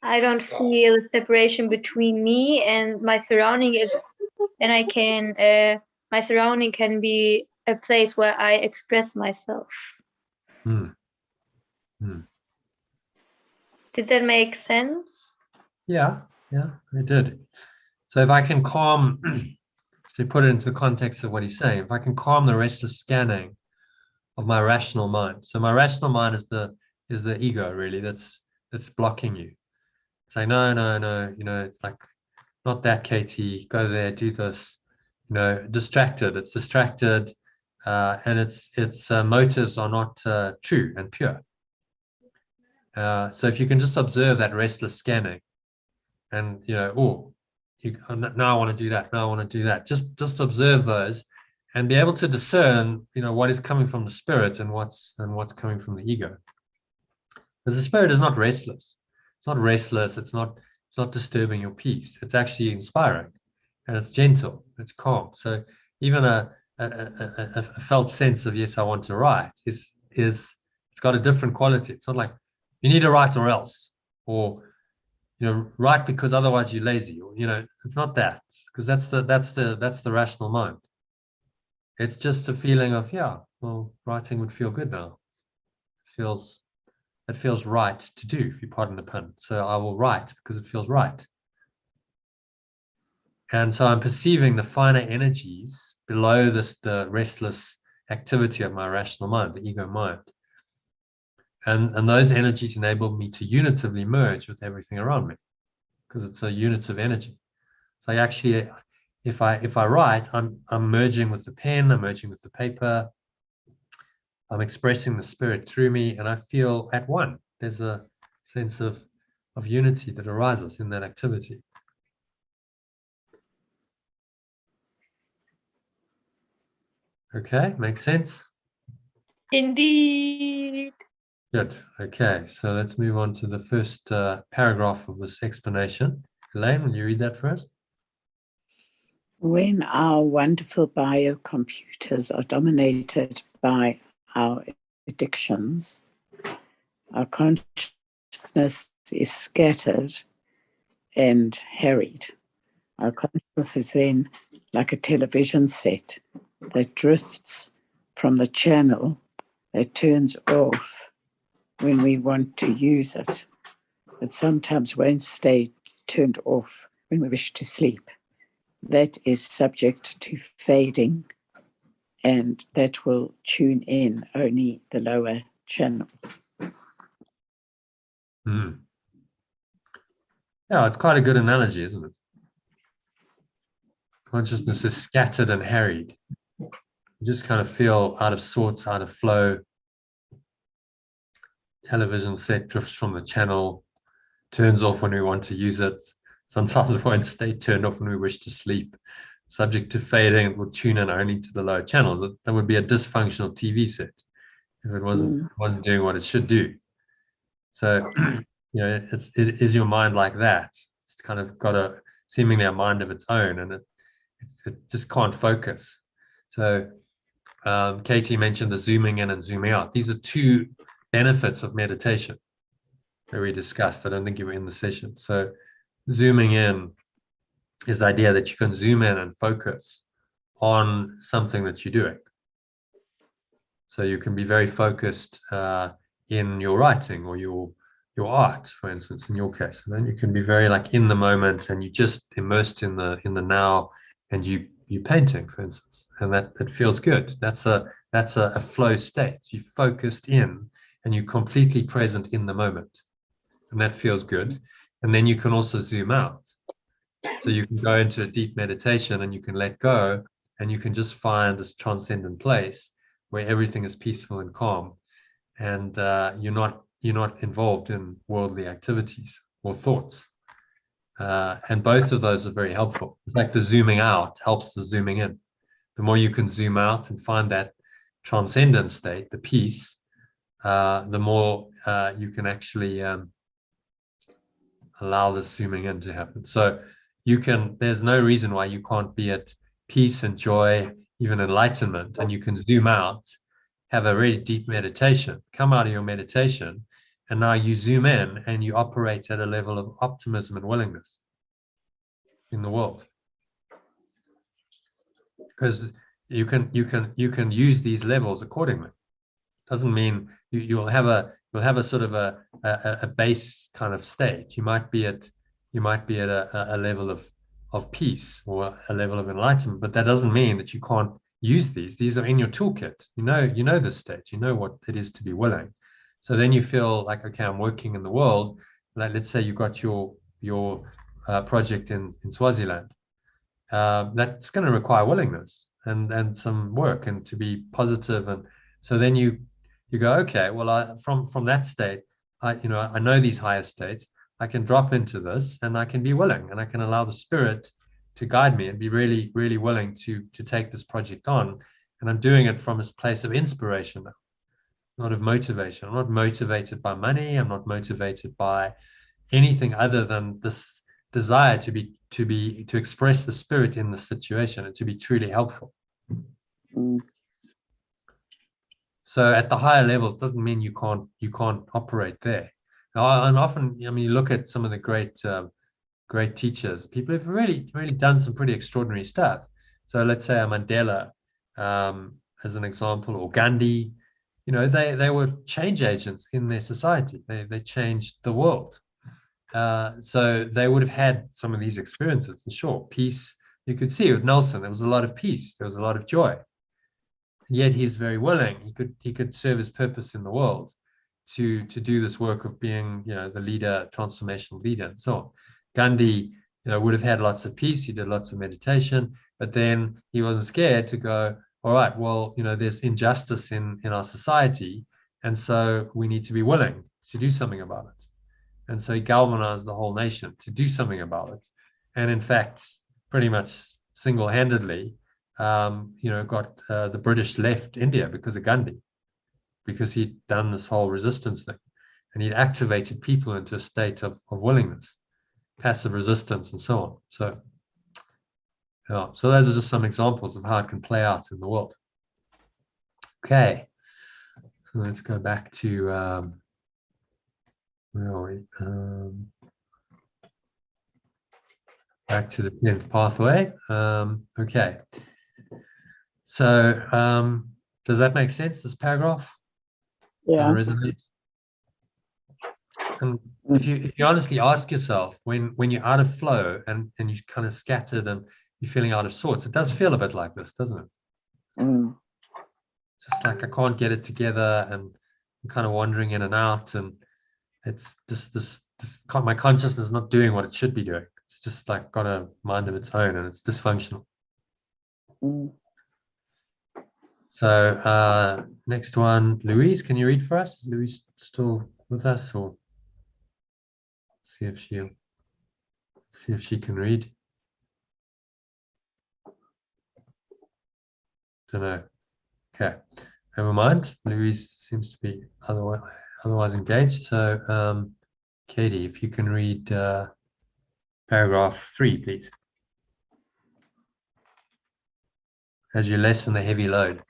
I don't feel separation between me and my surrounding. Then I can my surrounding can be a place where I express myself. Did that make sense? Yeah, it did. So if I can calm, to put it into the context of what he's saying, if I can calm the restless scanning of my rational mind. So my rational mind is the ego, really, that's blocking you. Say, no, it's like, not that, Katie, go there, do this, distracted. It's distracted, and its motives are not true and pure. So if you can just observe that restless scanning, and now I want to do that, now I want to do that. Just observe those, and be able to discern, what is coming from the spirit and what's coming from the ego. Because the spirit is not restless. It's not restless. It's not disturbing your peace. It's actually inspiring, and it's gentle. It's calm. So even a felt sense of, yes, I want to write is it's got a different quality. It's not like you need to write or else, or write because otherwise you're lazy, or it's not that, because that's the rational mind. It's just a feeling of, yeah, well, writing would feel good now. It feels right to do, if you pardon the pun. So I will write because it feels right. And so I'm perceiving the finer energies below the restless activity of my rational mind, the ego mind. And those energies enable me to unitively merge with everything around me, because it's a unitive energy. So actually, if I write, I'm merging with the pen, I'm merging with the paper, I'm expressing the spirit through me, and I feel at one. There's a sense of unity that arises in that activity. Okay, makes sense? Indeed. Good. Okay, so let's move on to the first paragraph of this explanation. Elaine, will you read that for us? When our wonderful biocomputers are dominated by our addictions, our consciousness is scattered and harried. Our consciousness is then like a television set that drifts from the channel that turns off when we want to use it. It sometimes won't stay turned off when we wish to sleep. That is subject to fading, and that will tune in only the lower channels. Mm. Yeah, it's quite a good analogy, isn't it? Consciousness is scattered and harried. You just kind of feel out of sorts, out of flow. Television set drifts from the channel, turns off when we want to use it. Sometimes it won't stay turned off when we wish to sleep. Subject to fading, it will tune in only to the lower channels. That would be a dysfunctional TV set if it wasn't doing what it should do. So, it is your mind like that. It's kind of got seemingly a mind of its own, and it just can't focus. So Kati mentioned the zooming in and zooming out. These are two benefits of meditation that we discussed. I don't think you were in the session. So zooming in is the idea that you can zoom in and focus on something that you're doing. So you can be very focused in your writing or your art, for instance, in your case. And then you can be very like in the moment, and you just immersed in the now, and you painting, for instance, and that feels good. That's a flow state. You focused in and you're completely present in the moment, and that feels good. And then you can also zoom out. So you can go into a deep meditation and you can let go, and you can just find this transcendent place where everything is peaceful and calm, and you're not involved in worldly activities or thoughts. And both of those are very helpful. In fact, the zooming out helps the zooming in. The more you can zoom out and find that transcendent state, the peace, the more you can actually allow the zooming in to happen. So there's no reason why you can't be at peace and joy, even enlightenment, and you can zoom out, have a really deep meditation, come out of your meditation, and now you zoom in and you operate at a level of optimism and willingness in the world. Because you can use these levels accordingly. Doesn't mean you'll have a sort of a base kind of state. You might be at a level of peace or a level of enlightenment, but that doesn't mean that you can't use these. These are in your toolkit. You know this state. You know what it is to be willing. So then you feel like, okay, I'm working in the world. Like, let's say you got your project in Swaziland. That's going to require willingness and some work, and to be positive. And so then you go, okay, well, from that state, I know these higher states. I can drop into this, and I can be willing, and I can allow the spirit to guide me and be really, really willing to take this project on. And I'm doing it from a place of inspiration now, not of motivation. I'm not motivated by money. I'm not motivated by anything other than this desire to express the spirit in the situation and to be truly helpful. So at the higher levels doesn't mean you can't operate there. Now, and often, you look at some of the great teachers, people who've really done some pretty extraordinary stuff. So let's say Mandela, as an example, or Gandhi. They were change agents in their society. They changed the world. So they would have had some of these experiences for sure. Peace, you could see with Nelson, there was a lot of peace, there was a lot of joy. And yet he's very willing. He could serve his purpose in the world to do this work of being, the leader, transformational leader, and so on. Gandhi, would have had lots of peace. He did lots of meditation, but then he wasn't scared to go, all right, well, there's injustice in our society, and so we need to be willing to do something about it. And so he galvanized the whole nation to do something about it. And in fact, pretty much single-handedly, got the British left India because of Gandhi, because he'd done this whole resistance thing, and he'd activated people into a state of willingness, passive resistance, and so on. So, so those are just some examples of how it can play out in the world. Okay, so let's go back to where are we? Back to the 10th pathway. Okay. So does that make sense, this paragraph? Yeah. Resonate? And if you honestly ask yourself, when you're out of flow and you're kind of scattered and you're feeling out of sorts, it does feel a bit like this, doesn't it? Mm. Just like I can't get it together and I'm kind of wandering in and out, and it's just my consciousness is not doing what it should be doing. It's just like got a mind of its own and it's dysfunctional. Mm. So next one, Louise, can you read for us? Is Louise still with us, or see if she can read? Don't know. Okay, never mind. Louise seems to be otherwise engaged. So Katie, if you can read paragraph 3, please. As you lessen the heavy load.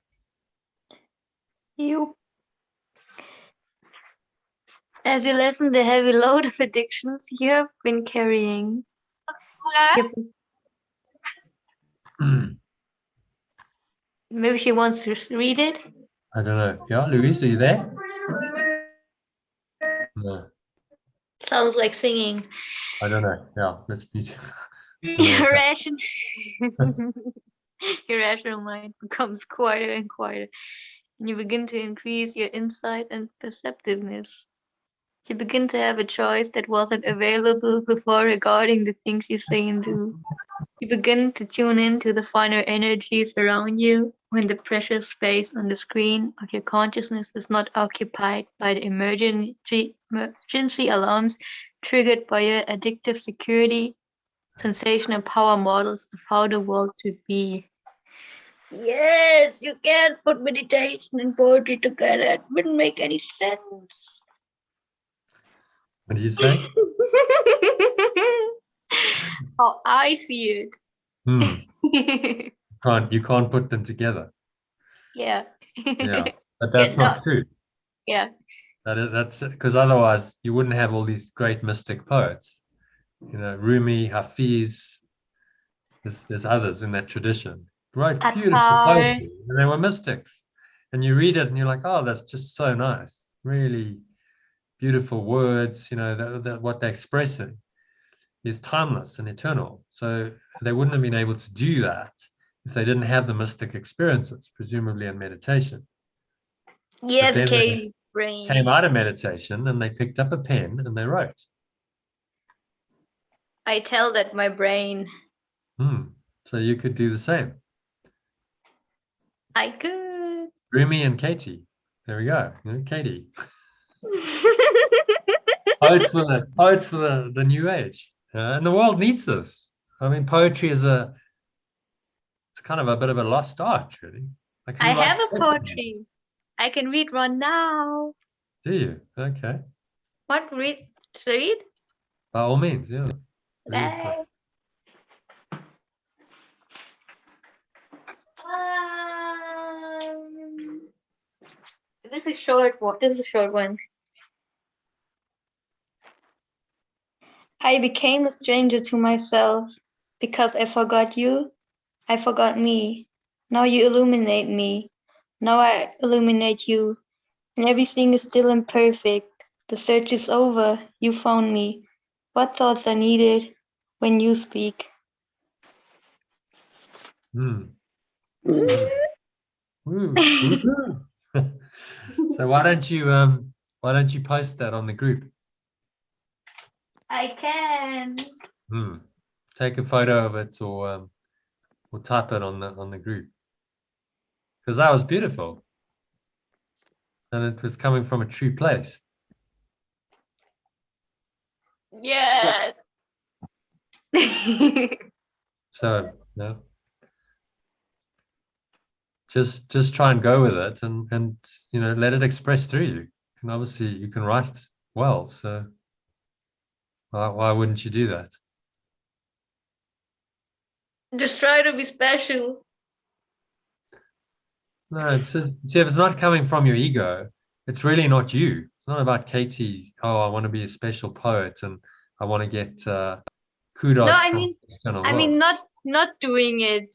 As you lessen the heavy load of addictions you have been carrying. Maybe she wants to read it. I don't know. Yeah, Louise, are you there? No, Sounds like singing. I don't know. Yeah, let's mute. Your rational mind becomes quieter and quieter, and you begin to increase your insight and perceptiveness. You begin to have a choice that wasn't available before regarding the things you say and do. You begin to tune in to the finer energies around you when the precious space on the screen of your consciousness is not occupied by the emergency alarms triggered by your addictive security, sensation, and power models of how the world should be. Yes, you can't put meditation and poetry together. It wouldn't make any sense. What do you say? How I see it. You can't put them together. Yeah. Yeah, but that's not true. Yeah. That's because otherwise you wouldn't have all these great mystic poets. You know, Rumi, Hafiz. There's others in that tradition. Wrote beautiful poetry, and they were mystics. And you read it, and you're like, oh, that's just so nice. Really beautiful words. You know, what they're expressing is timeless and eternal. So they wouldn't have been able to do that if they didn't have the mystic experiences, presumably in meditation. Yes, Katie, brain. Came out of meditation and they picked up a pen and they wrote. I tell that my brain. So you could do the same. I could. Rumi and Katie. There we go. Katie. Poet for the new age. And the world needs this. I mean, poetry is it's kind of a bit of a lost art, really. Like, I have a poetry. I can read one now. Do you? Okay. What read? Read? By all means, yeah. This is short. This is a short one. I became a stranger to myself because I forgot you. I forgot me. Now you illuminate me. Now I illuminate you. And everything is still imperfect. The search is over. You found me. What thoughts are needed when you speak? So why don't you post that on the group? I can. Take a photo of it or type it on the group, because that was beautiful and it was coming from a true place. Yes. So yeah, just try and go with it and let it express through you. And obviously you can write well, so why wouldn't you do that? Just try to be special. No, see, if it's not coming from your ego, it's really not you. It's not about Katie. Oh, I want to be a special poet and I want to get kudos No, I from mean, the external world. not doing it.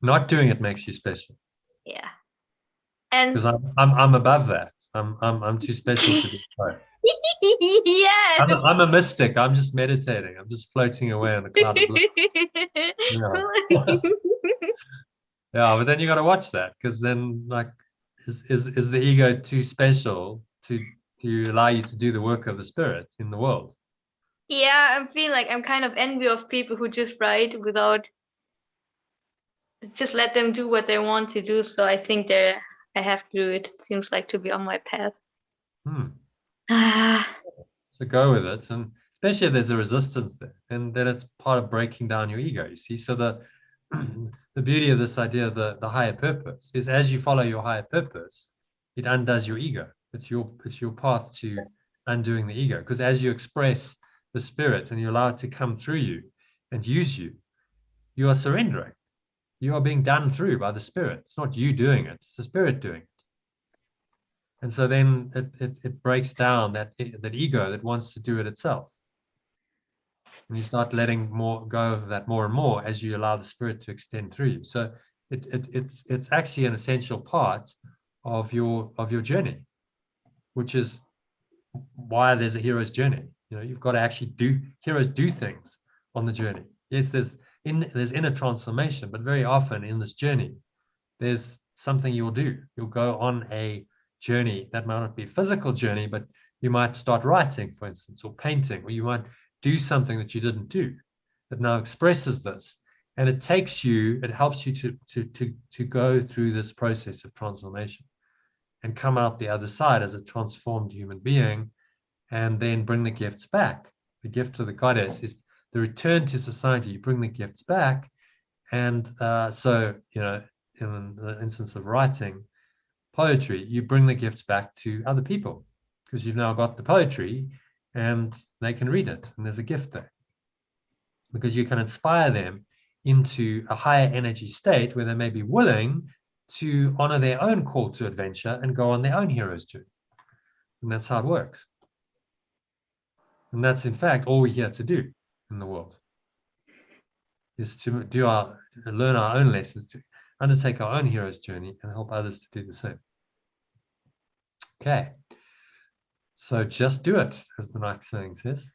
Not doing it makes you special. Yeah. And Because I'm above that. I'm too special to be so. yes. I'm a mystic. I'm just meditating. I'm just floating away on a cloud of bliss. Yeah. Yeah, but then you got to watch that, because then, like, is the ego too special to allow you to do the work of the spirit in the world? Yeah, I feel like I'm kind of envy of people who just write without, just let them do what they want to do. So I think I have to do it. It seems like to be on my path. So go with it, and especially if there's a resistance there, and then it's part of breaking down your ego. You see, so the beauty of this idea of the higher purpose is, as you follow your higher purpose, it undoes your ego. It's your path to undoing the ego, because as you express the spirit and you allow it to come through you and use you, you are surrendering. You are being done through by the spirit. It's not you doing it, it's the spirit doing it. And so then it breaks down that ego that wants to do it itself. And you start letting more go of that more and more as you allow the spirit to extend through you. So it's actually an essential part of your journey, which is why there's a hero's journey. You know, you've got to actually heroes do things on the journey. Yes, there's inner transformation, but very often in this journey, there's something you'll do. You'll go on a journey that might not be a physical journey, but you might start writing, for instance, or painting, or you might do something that you didn't do that now expresses this, and it helps you to go through this process of transformation and come out the other side as a transformed human being, and then bring the gifts back. The gift of the goddess is the return to society. You bring the gifts back, and so, you know, in the instance of writing poetry, you bring the gifts back to other people, because you've now got the poetry and they can read it, and there's a gift there, because you can inspire them into a higher energy state where they may be willing to honor their own call to adventure and go on their own hero's journey. And that's how it works. And that's, in fact, all we're here to do in the world, is to learn our own lessons, to undertake our own hero's journey and help others to do the same. Okay, so just do it, as the Nike saying says,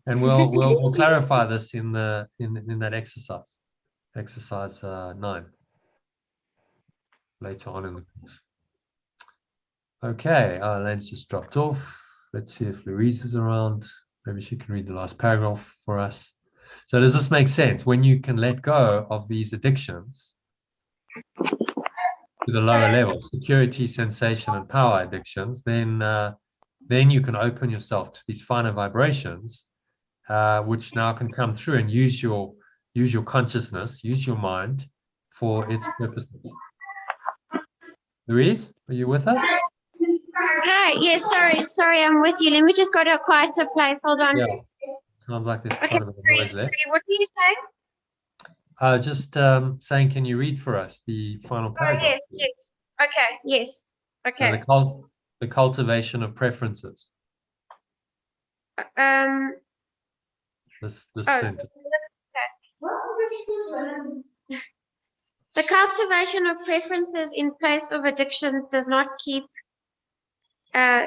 and we'll clarify this in that exercise 9, later on in the course. Okay, Elaine's just dropped off. Let's see if Louise is around. Maybe she can read the last paragraph for us. So does this make sense? When you can let go of these addictions to the lower level, security, sensation, and power addictions, then you can open yourself to these finer vibrations, which now can come through and use your consciousness, use your mind for its purposes. Louise, are you with us? Hi, yes, sorry, I'm with you. Let me just go to a quieter place. Hold on. Yeah, sounds like there's quite a bit of noise there. Sorry, what were you saying? Just saying, can you read for us the final paragraph? Yes. Okay, yes. Okay. So the cultivation of preferences. This sentence. The cultivation of preferences in place of addictions does not keep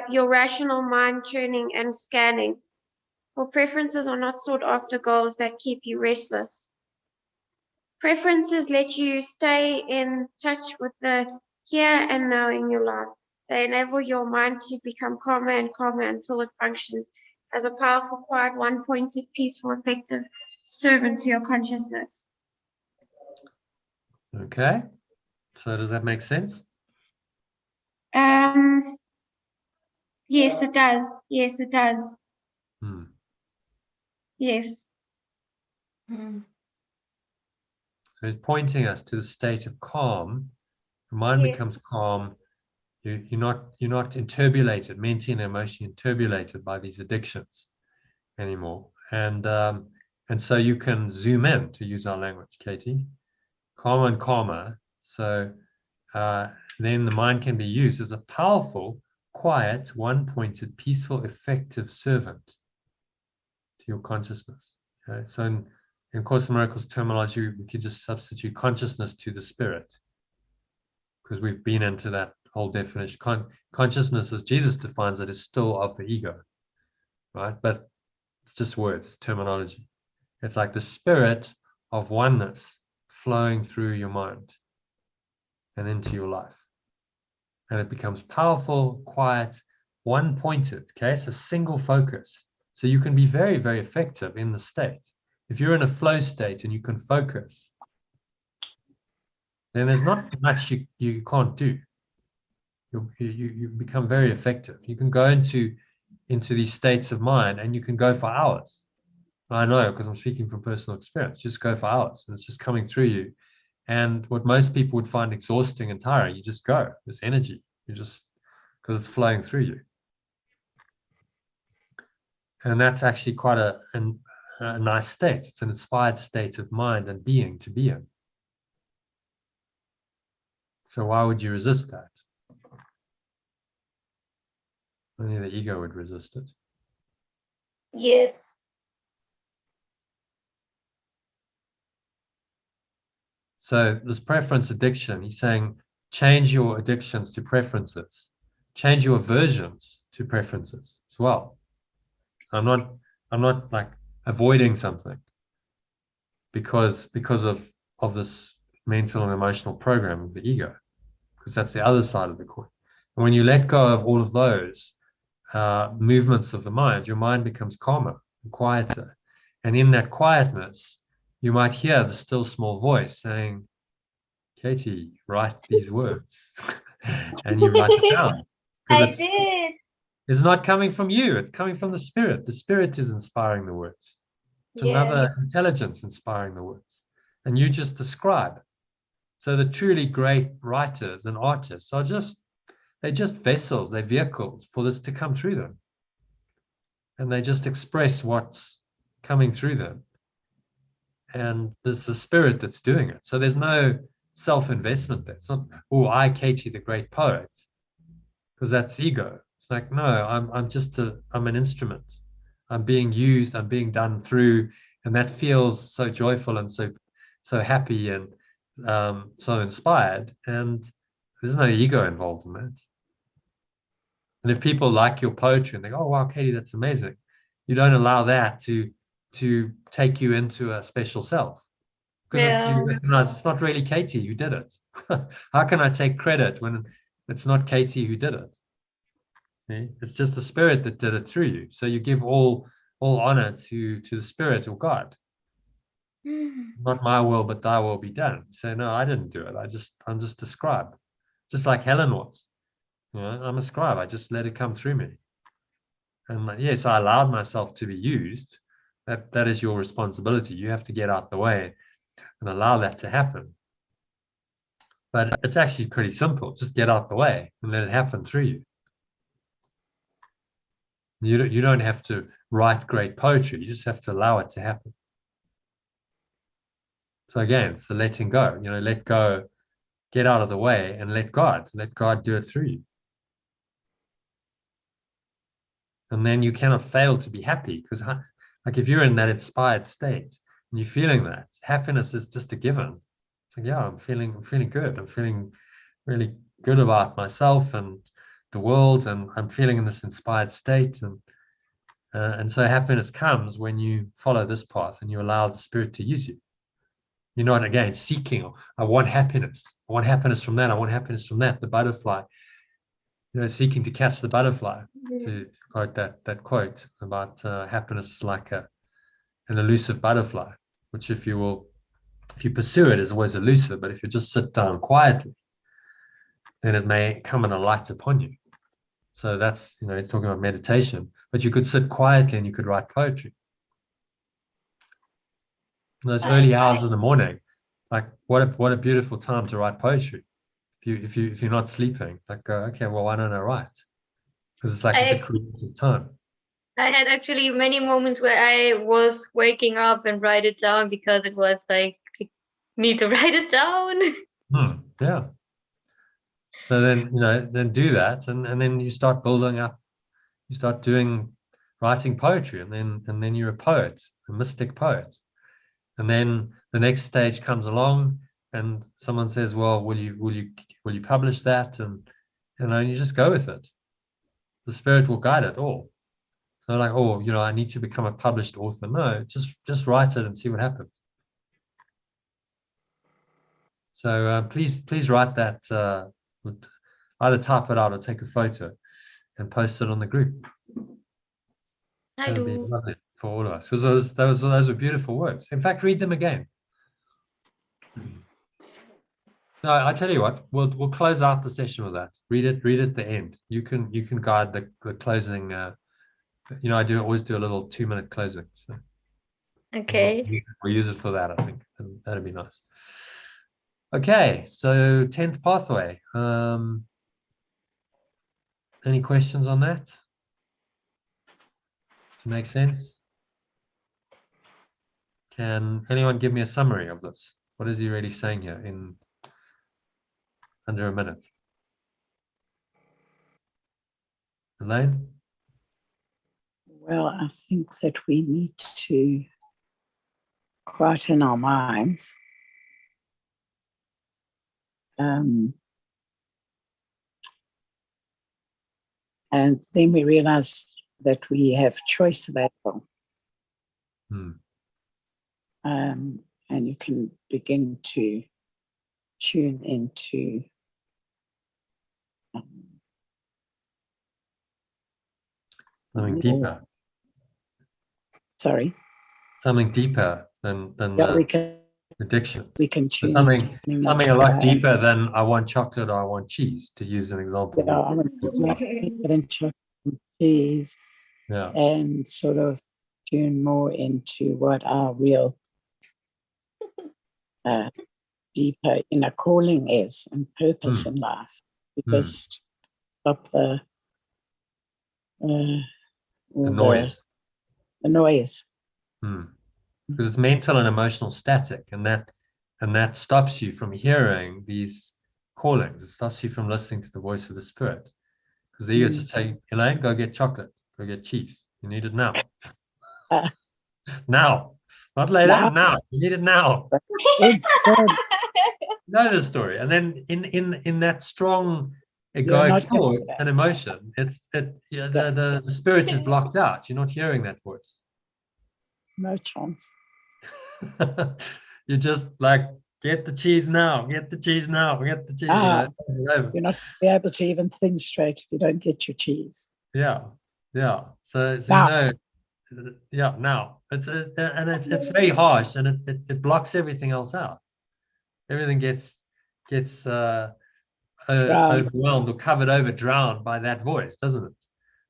your rational mind churning and scanning, for preferences are not sought after goals that keep you restless. Preferences let you stay in touch with the here and now in your life. They enable your mind to become calmer and calmer until it functions as a powerful, quiet, one-pointed, peaceful, effective servant to your consciousness. Okay, so does that make sense? Yes, it does. Yes, it does. Yes. So it's pointing us to the state of calm. The mind becomes calm. You're not turbulated, mentally and emotionally turbulated by these addictions anymore. And so you can zoom in, to use our language, Kati, calmer and calmer. So then the mind can be used as a powerful, quiet, one-pointed, peaceful, effective servant to your consciousness. Okay? So in Course in Miracles terminology, we could just substitute consciousness to the spirit, because we've been into that whole definition. Consciousness, as Jesus defines it, is still of the ego, right? But it's just words, it's terminology. It's like the spirit of oneness flowing through your mind and into your life. And it becomes powerful, quiet, one-pointed, okay? So single focus. So you can be very, very effective in the state. If you're in a flow state and you can focus, then there's not much you can't do. You become very effective. You can go into these states of mind and you can go for hours. I know, because I'm speaking from personal experience. Just go for hours and it's just coming through you. And what most people would find exhausting and tiring, you just go. There's energy. You just, because it's flowing through you. And that's actually quite a nice state. It's an inspired state of mind and being to be in. So why would you resist that? Only the ego would resist it. Yes. So this preference addiction, he's saying, change your addictions to preferences. Change your aversions to preferences as well. I'm not like avoiding something because of this mental and emotional program of the ego, because that's the other side of the coin. And when you let go of all of those movements of the mind, your mind becomes calmer and quieter. And in that quietness, you might hear the still small voice saying, Kati, write these words. And you write it down. I did. It's not coming from you, it's coming from the spirit. The spirit is inspiring the words. It's another intelligence inspiring the words. And you just describe. So the truly great writers and artists they're just vessels, they're vehicles for this to come through them. And they just express what's coming through them. And there's the spirit that's doing it. So there's no self-investment there. It's not, oh, I, Kati, the great poet, because that's ego. It's like, no, I'm an instrument. I'm being used, I'm being done through, and that feels so joyful and so happy and so inspired. And there's no ego involved in that. And if people like your poetry and they go, oh, wow, Kati, that's amazing, you don't allow that to take you into a special self. Because you recognize it's not really Kati who did it. How can I take credit when it's not Kati who did it? See? It's just the spirit that did it through you. So you give all honor to the spirit or God. Not my will, but thy will be done. You say, no, I didn't do it. I'm just a scribe. Just like Helen was. You know, I'm a scribe. I just let it come through me. And yes, I allowed myself to be used. That is your responsibility. You have to get out the way and allow that to happen. But it's actually pretty simple. Just get out the way and let it happen through you. You don't have to write great poetry. You just have to allow it to happen. So again, it's the letting go. You know, let go, get out of the way, and let God do it through you. And then you cannot fail to be happy, because like if you're in that inspired state and you're feeling that, happiness is just a given. It's like, yeah, I'm feeling good. I'm feeling really good about myself and the world, and I'm feeling in this inspired state. And so happiness comes when you follow this path and you allow the spirit to use you. You're not, again, seeking, I want happiness. I want happiness from that. I want happiness from that. The butterfly, seeking to catch the butterfly, to quote that quote about happiness is like an elusive butterfly, which if you pursue it, is always elusive. But if you just sit down quietly, then it may come and alight upon you. So that's, it's talking about meditation. But you could sit quietly and you could write poetry. In those early hours of the morning, like what a beautiful time to write poetry. If you're not sleeping, like okay, well, why don't I write? Because it's like it's a creative time. I had actually many moments where I was waking up and write it down, because it was like, I need to write it down. Yeah. So then, then do that, and then you start building up. You start doing writing poetry, and then you're a poet, a mystic poet. And then the next stage comes along, and someone says, well, will you publish that? And you just go with it. The Spirit will guide it all. So like, oh, I need to become a published author. No, just write it and see what happens. So please write that. Either type it out or take a photo and post it on the group. I That'd be do. lovely for all of us, because those were beautiful words. In fact, read them again. No, I tell you what, we'll close out the session with that. Read it at the end. You can guide the closing. I always do a little 2-minute closing. So Okay. we'll use it for that, I think. And that'd be nice. Okay, so 10th pathway. Any questions on that? To make sense? Can anyone give me a summary of this? What is he really saying here in under a minute? Elaine? Well, I think that we need to quieten our minds. And then we realize that we have choice available. And you can begin to tune into Something deeper. Sorry. Something deeper than addiction. We can tune something a lot deeper than I want chocolate or I want cheese, to use an example. Yeah, I want deeper than chocolate and cheese. Yeah. And sort of tune more into what our real deeper inner calling is and purpose in life. We just stop the noise. The noise. Because it's mental and emotional static, and that stops you from hearing these callings. It stops you from listening to the voice of the Spirit. Because the ego is just saying, Elaine, go get chocolate, go get cheese. You need it now. Now. Not later, now. You need it now. You know the story. And then in that strong egoic thought and emotion, the Spirit is blocked out. You're not hearing that voice. No chance. You're just like, get the cheese now, get the cheese now, get the cheese. You're not be able to even think straight if you don't get your cheese. Yeah. So now. Now it's very harsh, and it blocks everything else out. Everything gets overwhelmed or covered over, drowned by that voice, doesn't it?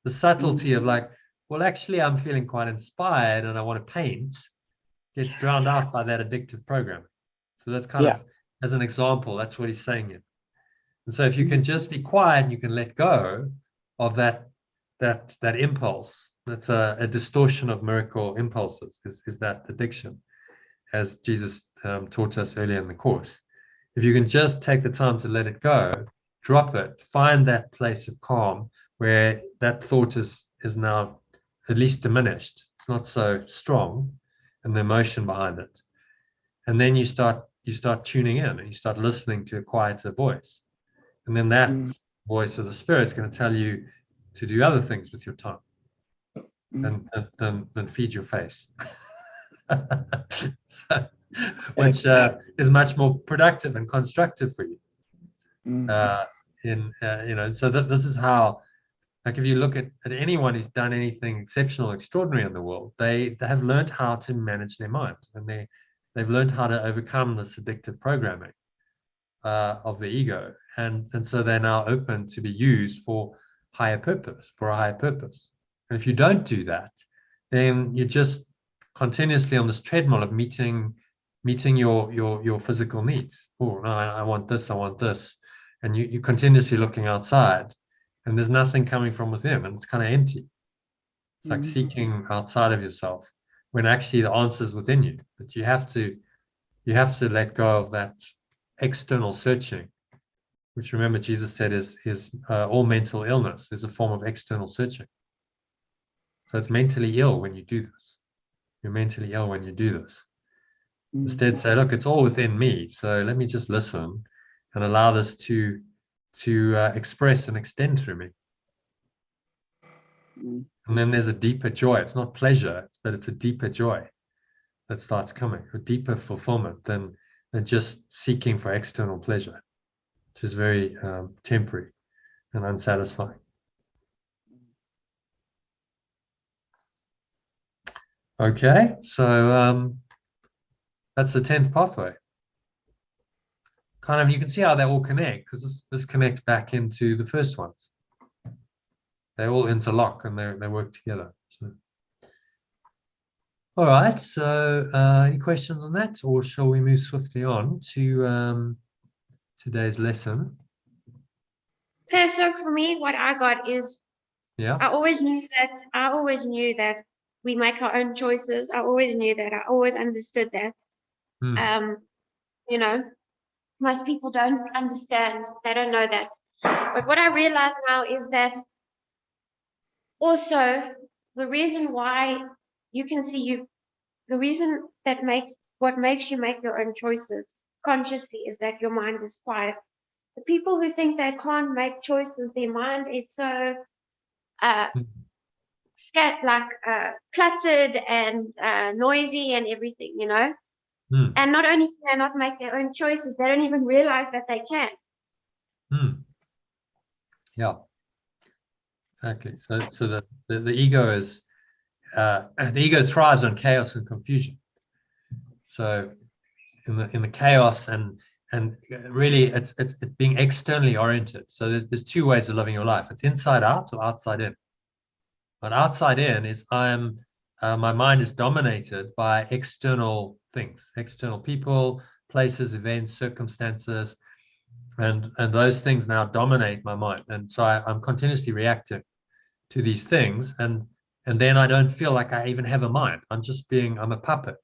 The subtlety of like, well, actually, I'm feeling quite inspired and I want to paint, gets drowned out by that addictive program. So that's kind of, as an example, that's what he's saying here. And so if you can just be quiet and you can let go of that impulse, that's a distortion of miracle impulses, is that addiction, as Jesus taught us earlier in the course. If you can just take the time to let it go, drop it, find that place of calm where that thought is now at least diminished. It's not so strong, and the emotion behind it. And then you start tuning in and you start listening to a quieter voice. And then that voice of the Spirit is going to tell you to do other things with your time than feed your face. Which is much more productive and constructive for you. So this is how, like, if you look at anyone who's done anything exceptional, extraordinary in the world, they have learned how to manage their mind, and they've learned how to overcome this addictive programming of the ego, and so they're now open to be used for a higher purpose. And if you don't do that, then you're just continuously on this treadmill of meeting your physical needs. Oh no, I want this, and you're continuously looking outside, and there's nothing coming from within, and it's kind of empty. It's like seeking outside of yourself when actually the answer is within you. But you have to let go of that external searching, which, remember, Jesus said is all mental illness is a form of external searching. So it's mentally ill when you do this. You're mentally ill when you do this. Instead, say, look, it's all within me. So let me just listen and allow this to express and extend through me. And then there's a deeper joy. It's not pleasure, but it's a deeper joy that starts coming, a deeper fulfillment than just seeking for external pleasure, which is very temporary and unsatisfying. Okay, so that's the 10th pathway. Kind of, you can see how they all connect, because this connects back into the first ones. They all interlock and they work together. So. All right, so any questions on that, or shall we move swiftly on to today's lesson? Okay, so for me, what I got is, Yeah. I always knew that we make our own choices. I always knew that. I always understood that. You know, most people don't understand. They don't know that. But what I realize now is that also the reason why you can see the reason that what makes you make your own choices consciously is that your mind is quiet. The people who think they can't make choices, their mind is so cluttered and noisy and everything, you know. And not only can they not make their own choices, they don't even realize that they can. Yeah, exactly. So the ego is the ego thrives on chaos and confusion. So in the chaos and really it's being externally oriented. So there's two ways of living your life. It's inside out or outside in. But outside in is my mind is dominated by external things, external people, places, events, circumstances, and those things now dominate my mind. And so I'm continuously reacting to these things, and then I don't feel like I even have a mind. I'm a puppet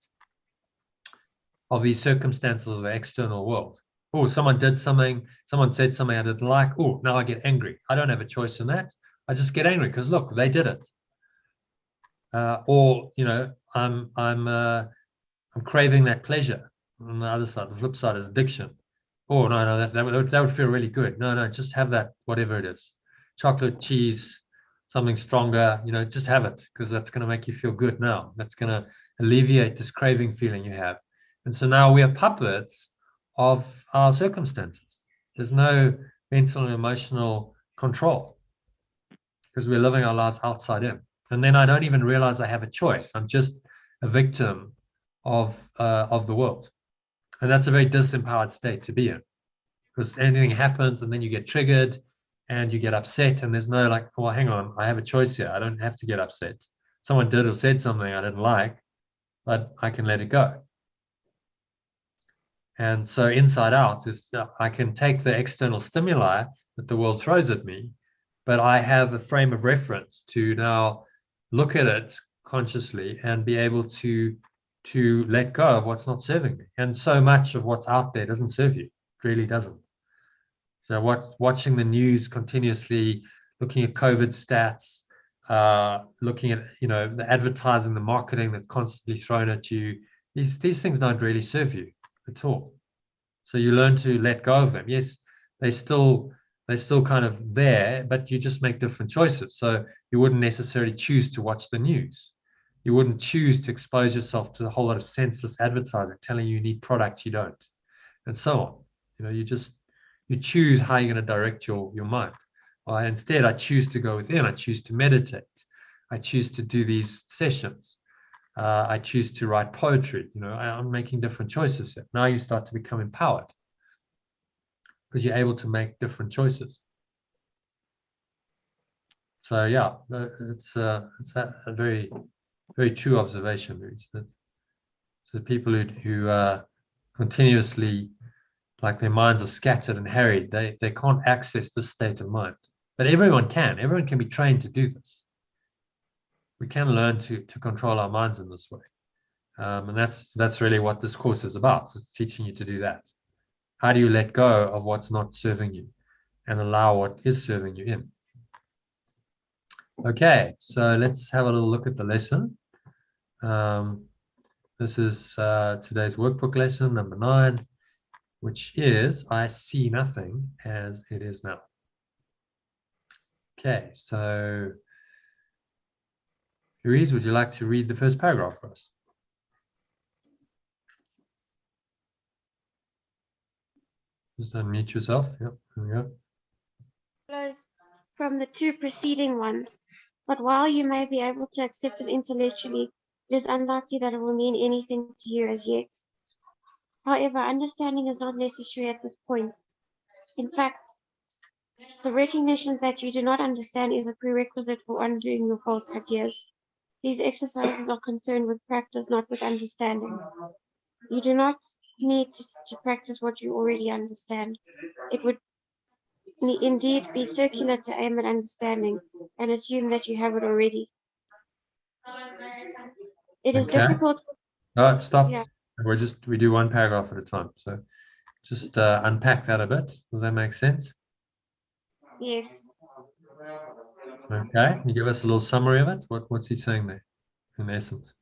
of these circumstances of the external world. Oh, someone did something, someone said something I didn't like. Oh, now I get angry. I don't have a choice in that. I just get angry because look, they did it. Or you know, I'm craving that pleasure. On the other side, the flip side is addiction. Oh no, that would feel really good. No, just have that, whatever it is, chocolate, cheese, something stronger. You know, just have it because that's going to make you feel good now. That's going to alleviate this craving feeling you have. And so now we are puppets of our circumstances. There's no mental and emotional control because we're living our lives outside in. And then I don't even realize I have a choice. I'm just a victim of the world. And that's a very disempowered state to be in, because anything happens and then you get triggered and you get upset, and there's no like, well, hang on, I have a choice here. I don't have to get upset. Someone did or said something I didn't like, but I can let it go. And so inside out is I can take the external stimuli that the world throws at me, but I have a frame of reference to now look at it consciously and be able to let go of what's not serving me. And so much of what's out there doesn't serve you. It really doesn't. So watching the news continuously, looking at COVID stats, looking at, you know, the advertising, the marketing that's constantly thrown at you, these things don't really serve you at all. So you learn to let go of them. Yes, they're still kind of there, but you just make different choices. So you wouldn't necessarily choose to watch the news. You wouldn't choose to expose yourself to a whole lot of senseless advertising telling you need products you don't, and so on. You know, you choose how you're going to direct your mind. Well, instead, I choose to go within. I choose to meditate. I choose to do these sessions. I choose to write poetry. You know, I'm making different choices here. Now you start to become empowered because you're able to make different choices. So yeah, it's a very, very true observation. So people who continuously, like their minds are scattered and harried, they can't access this state of mind. But everyone can. Everyone can be trained to do this. We can learn to control our minds in this way. And that's really what this course is about. It's teaching you to do that. How do you let go of what's not serving you and allow what is serving you in? Okay, so let's have a little look at the lesson. This is today's workbook lesson number 9, which is I see nothing as it is now. Okay, so Louise, would you like to read the first paragraph for us? Just unmute yourself. Yep, there we go. Flows from the 2 preceding ones, but while you may be able to accept it intellectually, it is unlikely that it will mean anything to you as yet. However, understanding is not necessary at this point. In fact, the recognition that you do not understand is a prerequisite for undoing your false ideas. These exercises are concerned with practice, not with understanding. You do not need to practice what you already understand. It would indeed be circular to aim at understanding and assume that you have it already. It is Okay. difficult. All right, stop. Yeah. We do one paragraph at a time. So just unpack that a bit. Does that make sense? Yes. Okay. Can you give us a little summary of it? What's he saying there, in essence?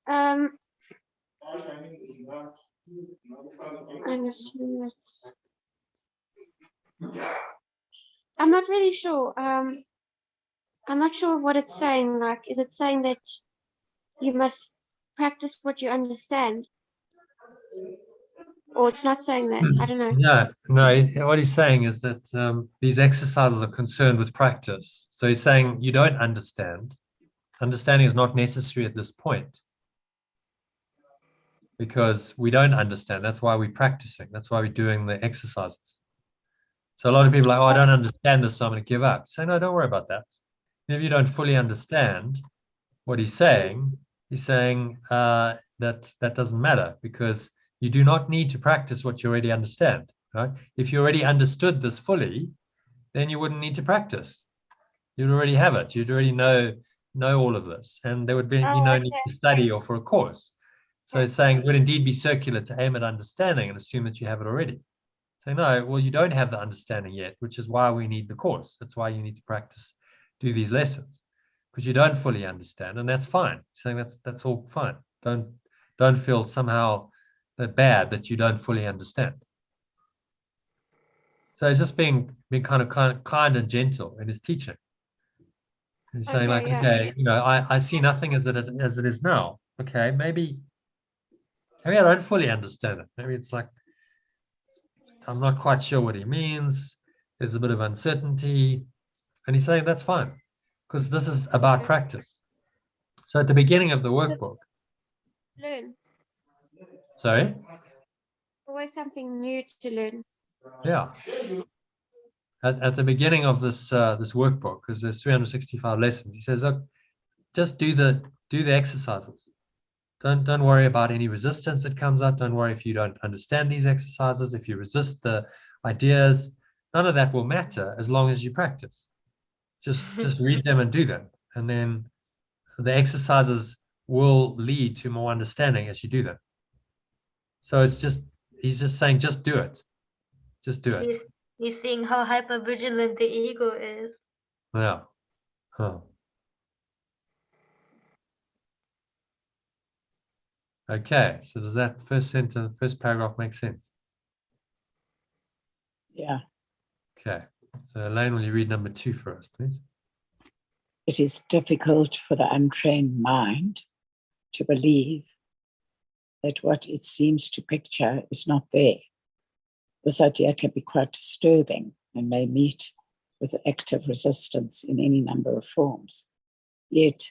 I'm assuming I'm not really sure. I'm not sure what it's saying. Like, is it saying that you must practice what you understand? Or it's not saying that? I don't know. No. What he's saying is that these exercises are concerned with practice. So he's saying you don't understand. Understanding is not necessary at this point because we don't understand. That's why we're practicing. That's why we're doing the exercises. So a lot of people are like, oh, I don't understand this, so I'm going to give up. Say, no, don't worry about that. If you don't fully understand what he's saying that doesn't matter because you do not need to practice what you already understand. Right? If you already understood this fully, then you wouldn't need to practice. You'd already have it. You'd already know all of this, and there would be no need to study or for a course. So he's saying it would indeed be circular to aim at understanding and assume that you have it already. So no, well, you don't have the understanding yet, which is why we need the course. That's why you need to practice, do these lessons, because you don't fully understand, and that's fine. Saying that's all fine. Don't feel somehow bad that you don't fully understand. So he's just being kind and gentle in his teaching. He's saying okay, I see nothing as it is now. Okay, maybe I don't fully understand it. Maybe it's like I'm not quite sure what he means. There's a bit of uncertainty. And he's saying that's fine because this is about practice. So at the beginning of the workbook. Learn. Sorry? Always something new to learn. Yeah. At the beginning of this workbook, because there's 365 lessons, he says, look, just do the exercises. Don't worry about any resistance that comes up. Don't worry if you don't understand these exercises, if you resist the ideas. None of that will matter as long as you practice. Just read them and do them. And then the exercises will lead to more understanding as you do them. So he's just saying, just do it. Just do it. He's seeing how hyper-vigilant the ego is. Yeah. Huh. Okay, so does that first paragraph make sense? Yeah. Okay, so Elaine, will you read number 2 for us, please? It is difficult for the untrained mind to believe that what it seems to picture is not there. This idea can be quite disturbing and may meet with active resistance in any number of forms. Yet,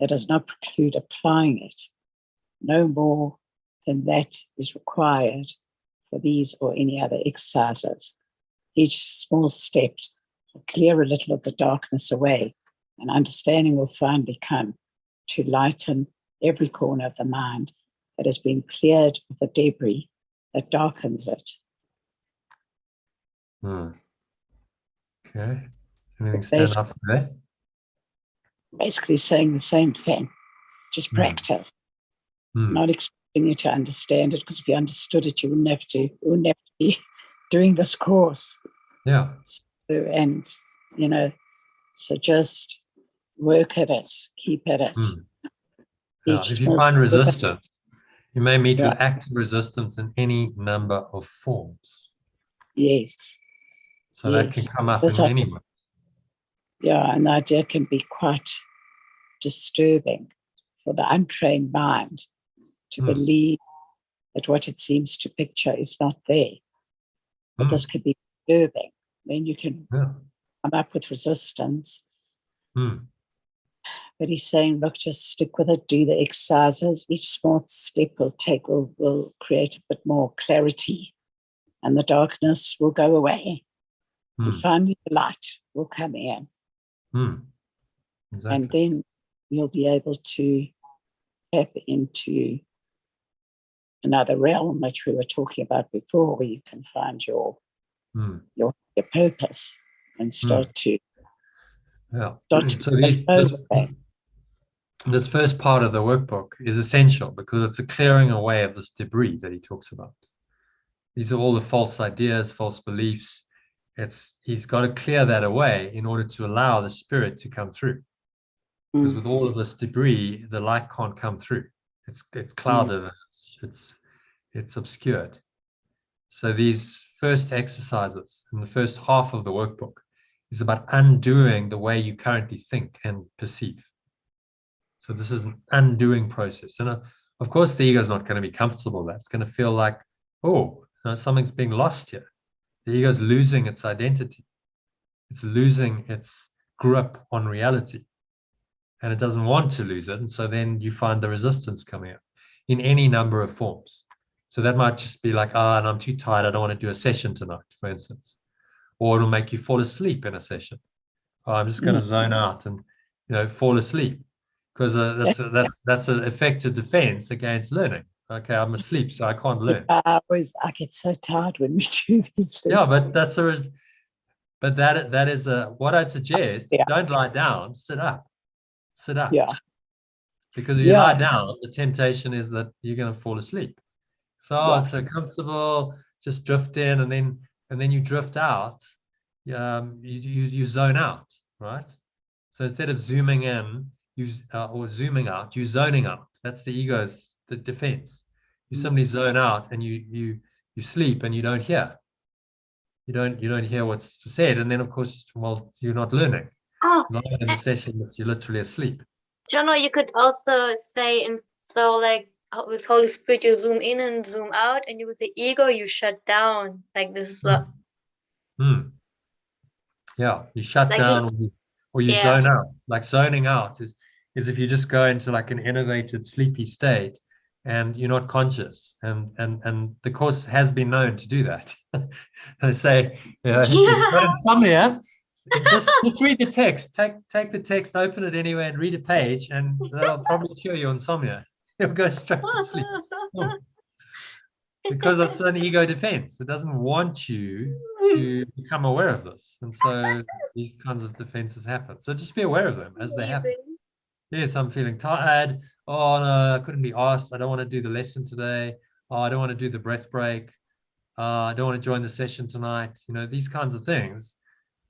that does not preclude applying it. No more than that is required for these or any other exercises. Each small step will clear a little of the darkness away, and understanding will finally come to lighten every corner of the mind that has been cleared of the debris that darkens it. Okay. Anything stand up for that? Basically saying the same thing, just practice. Not expecting you to understand it, because if you understood it, you wouldn't have to be doing this course. Yeah. So just work at it, keep at it. Mm. Yeah. Each If you small find step. resistance, you may meet Yeah. with active resistance in any number of forms. Yes. So that can Yes. come up That's in how- any way. Yeah, and the idea can be quite disturbing for the untrained mind to believe that what it seems to picture is not there. But this could be disturbing. Then you can come up with resistance. But he's saying, look, just stick with it, do the exercises. Each small step will create a bit more clarity, and the darkness will go away. And finally the light will come in. Exactly. And then you'll be able to tap into another realm, which we were talking about before, where you can find your purpose and start to this first part of the workbook is essential because it's a clearing away of this debris that he talks about. These are all the false ideas, false beliefs. He's got to clear that away in order to allow the spirit to come through. Because with all of this debris, the light can't come through. It's clouded and it's obscured. So these first exercises in the first half of the workbook is about undoing the way you currently think and perceive. So this is an undoing process. And of course, the ego is not going to be comfortable with that. It's going to feel like, oh, something's being lost here. The ego is losing its identity. It's losing its grip on reality. And it doesn't want to lose it. And so then you find the resistance coming up in any number of forms. So that might just be like, and I'm too tired. I don't want to do a session tonight, for instance. Or it'll make you fall asleep in a session. I'm just going to zone out and fall asleep. Because that's an effective defense against learning. Okay, I'm asleep, so I can't learn. I get so tired when we do this. Yeah, but that is what I'd suggest. Yeah. Don't lie down, sit up. Sit up. Yeah. Because if you lie down, the temptation is that you're going to fall asleep. So it's so comfortable, just drift in, and then you drift out. You zone out, right? So instead of zooming in, or zooming out, you zoning out. That's the ego's the defense. You simply zone out and you sleep and you don't hear. You don't hear what's said, and then of course, well, you're not learning. Not in the session, but you're literally asleep. Jono, you could also say, and so like with Holy Spirit, you zoom in and zoom out, and with the ego, you shut down. Like this is Yeah, you shut like down or you zone out. Like zoning out is if you just go into like an enervated, sleepy state and you're not conscious. And the course has been known to do that. They say, if you've got insomnia, just read the text. Take the text, open it anyway, and read a page, and that'll probably cure your insomnia. You'll go straight to sleep. Because it's an ego defense. It doesn't want you to become aware of this. And so these kinds of defenses happen. So just be aware of them as they happen. Yes, I'm feeling tired. Oh, no, I couldn't be asked. I don't want to do the lesson today. Oh, I don't want to do the breath break. I don't want to join the session tonight. These kinds of things.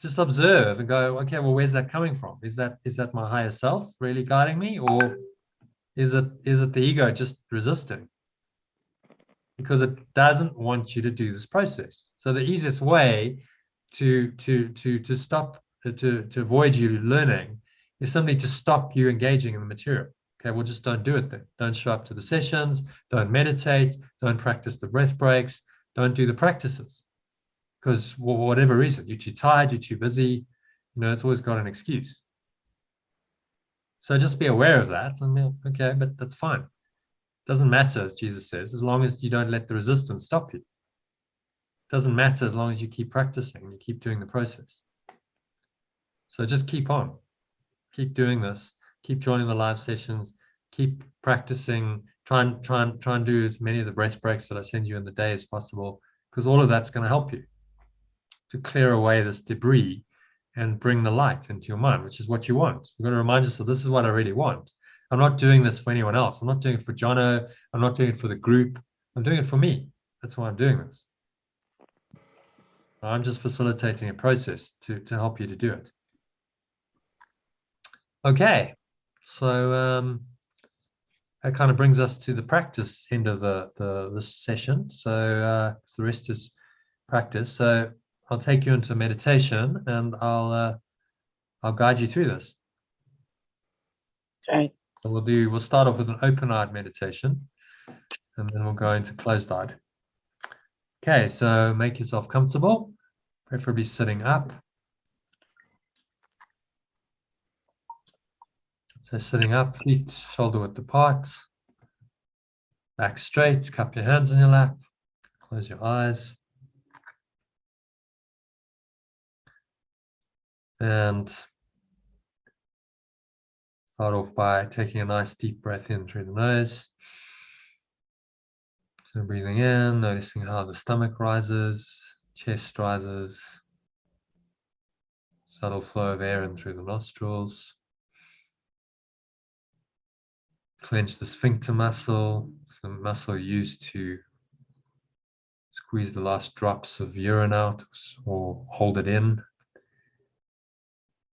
Just observe and go, okay, well, where's that coming from? Is that my higher self really guiding me? Or is it the ego just resisting? Because it doesn't want you to do this process. So the easiest way to stop to avoid you learning is simply to stop you engaging in the material. Okay, well, just don't do it then. Don't show up to the sessions, don't meditate, don't practice the breath breaks, don't do the practices. Because for whatever reason, you're too tired, you're too busy, it's always got an excuse. So just be aware of that, and okay, but that's fine. Doesn't matter, as Jesus says, as long as you don't let the resistance stop you. Doesn't matter as long as you keep practicing and you keep doing the process. So just keep on. Keep doing this. Keep joining the live sessions. Keep practicing. Try and do as many of the breath breaks that I send you in the day as possible, because all of that's going to help you to clear away this debris and bring the light into your mind, which is what you want. You're going to remind yourself, this is what I really want. I'm not doing this for anyone else. I'm not doing it for Jono. I'm not doing it for the group. I'm doing it for me. That's why I'm doing this. I'm just facilitating a process to help you to do it. Okay, so that kind of brings us to the practice end of this session. So the rest is practice. So I'll take you into meditation, and I'll guide you through this. Right. So we'll start off with an open-eyed meditation, and then we'll go into closed-eyed. Okay, so make yourself comfortable, preferably sitting up. So sitting up, feet shoulder width apart, back straight, cup your hands in your lap, close your eyes. And start off by taking a nice deep breath in through the nose. So breathing in, noticing how the stomach rises, chest rises, subtle flow of air in through the nostrils. Clench the sphincter muscle. It's the muscle used to squeeze the last drops of urine out or hold it in.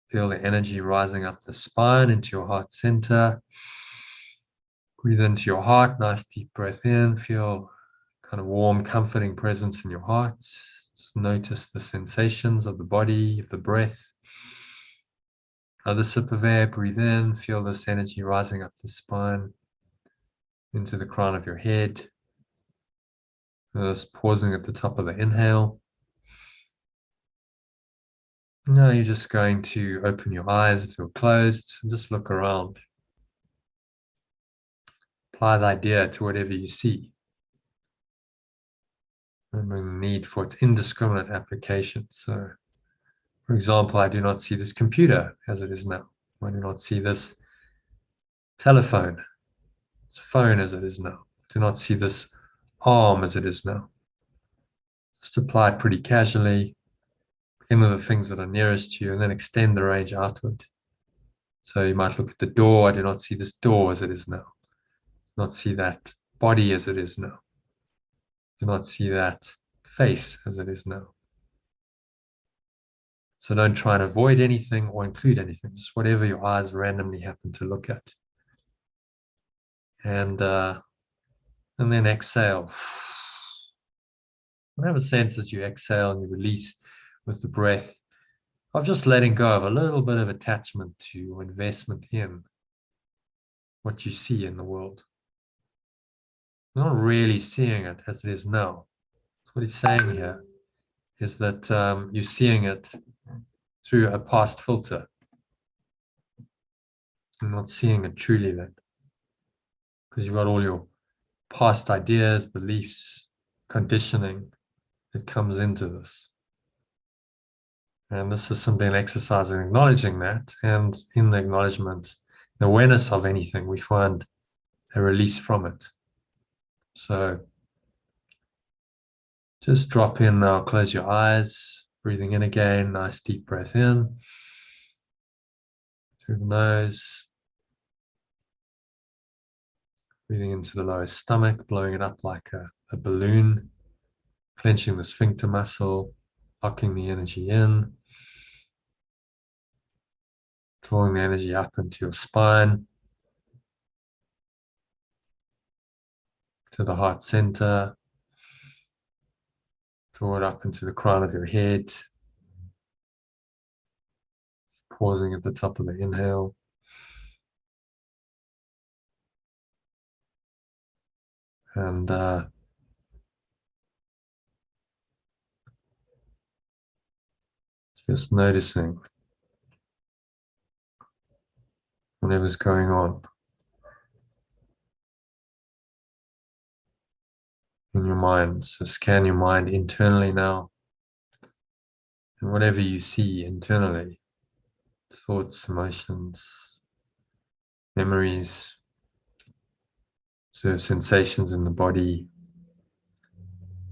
Feel the energy rising up the spine into your heart center. Breathe into your heart, nice deep breath in. Feel kind of warm, comforting presence in your heart. Just notice the sensations of the body, of the breath. Another sip of air, breathe in, feel this energy rising up the spine, into the crown of your head. Just pausing at the top of the inhale. Now you're just going to open your eyes if they're closed and just look around. Apply the idea to whatever you see. Remembering the need for its indiscriminate application. So, for example, I do not see this computer as it is now. I do not see this telephone, this phone as it is now. I do not see this arm as it is now. Just apply it pretty casually. Begin with the things that are nearest to you and then extend the range outward. So you might look at the door. I do not see this door as it is now. Do not see that body as it is now. Do not see that face as it is now. So don't try and avoid anything or include anything, just whatever your eyes randomly happen to look at. And then exhale. And have a sense as you exhale and you release with the breath of just letting go of a little bit of attachment to or investment in what you see in the world. You're not really seeing it as it is now. So what he's saying here is that you're seeing it through a past filter. You're not seeing it truly then, because you've got all your past ideas, beliefs, conditioning that comes into this. And this is simply an exercise in acknowledging that, and in the acknowledgement, the awareness of anything, we find a release from it. So just drop in now, close your eyes, breathing in again, nice deep breath in through the nose, breathing into the lower stomach, blowing it up like a balloon, clenching the sphincter muscle, locking the energy in, drawing the energy up into your spine, to the heart center, draw it up into the crown of your head, pausing at the top of the inhale. And just noticing whatever's going on in your mind. So scan your mind internally now, and whatever you see internally, thoughts, emotions, memories, sort of sensations in the body.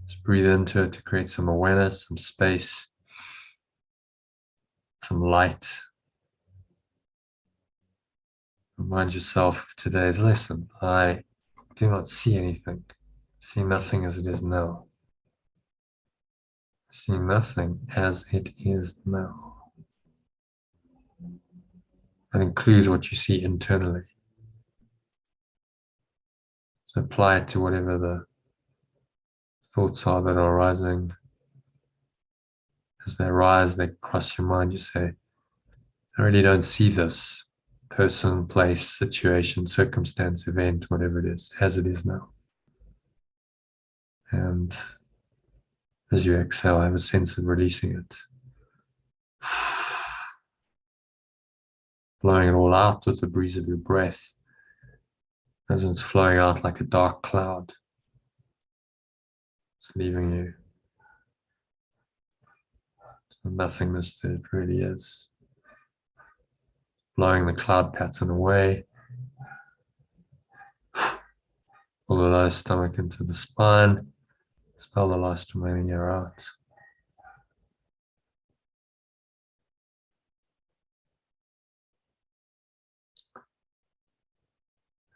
Just breathe into it to create some awareness, some space, some light. Remind yourself of today's lesson. I do not see anything. See nothing as it is now. See nothing as it is now. that includes what you see internally. So apply it to whatever the thoughts are that are arising. As they arise, they cross your mind, you say, I really don't see this person, place, situation, circumstance, event, whatever it is, as it is now. And as you exhale, have a sense of releasing it. Blowing it all out with the breeze of your breath, as it's flowing out like a dark cloud. It's leaving you. It's the nothingness that it really is. Blowing the cloud pattern away. Pull the lower stomach into the spine. Expel the last remaining air out.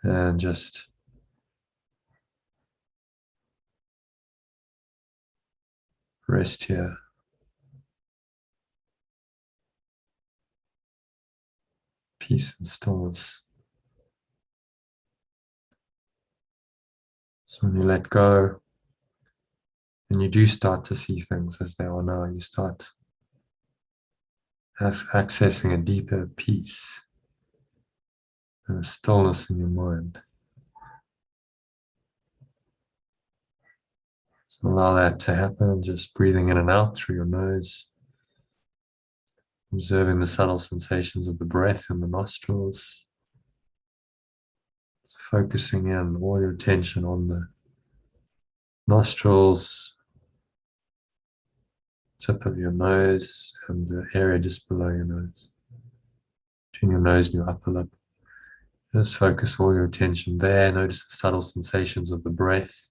And just rest here. Peace and stillness. So when you let go, and you do start to see things as they are now, you start accessing a deeper peace and a stillness in your mind. So allow that to happen, just breathing in and out through your nose, observing the subtle sensations of the breath in the nostrils, focusing in all your attention on the nostrils, tip of your nose, and the area just below your nose, between your nose and your upper lip. Just focus all your attention there. Notice the subtle sensations of the breath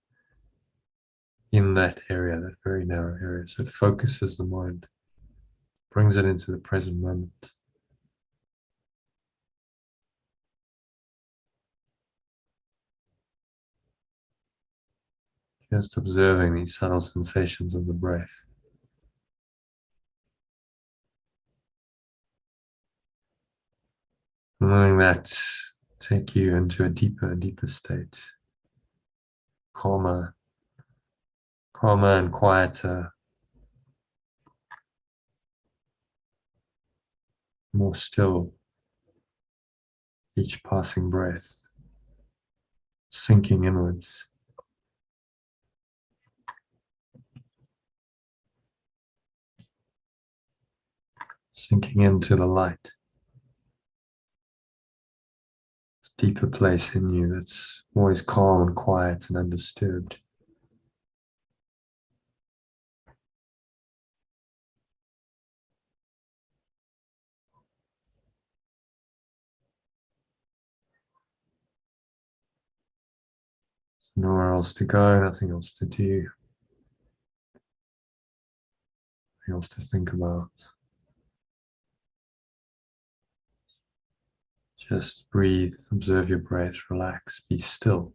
in that area, that very narrow area. So it focuses the mind, brings it into the present moment. Just observing these subtle sensations of the breath. Allowing that take you into a deeper and deeper state. Calmer and quieter. More still. Each passing breath. Sinking inwards. Sinking into the light. Deeper place in you that's always calm and quiet and undisturbed. Nowhere else to go, nothing else to do, nothing else to think about. Just breathe, observe your breath, relax, be still.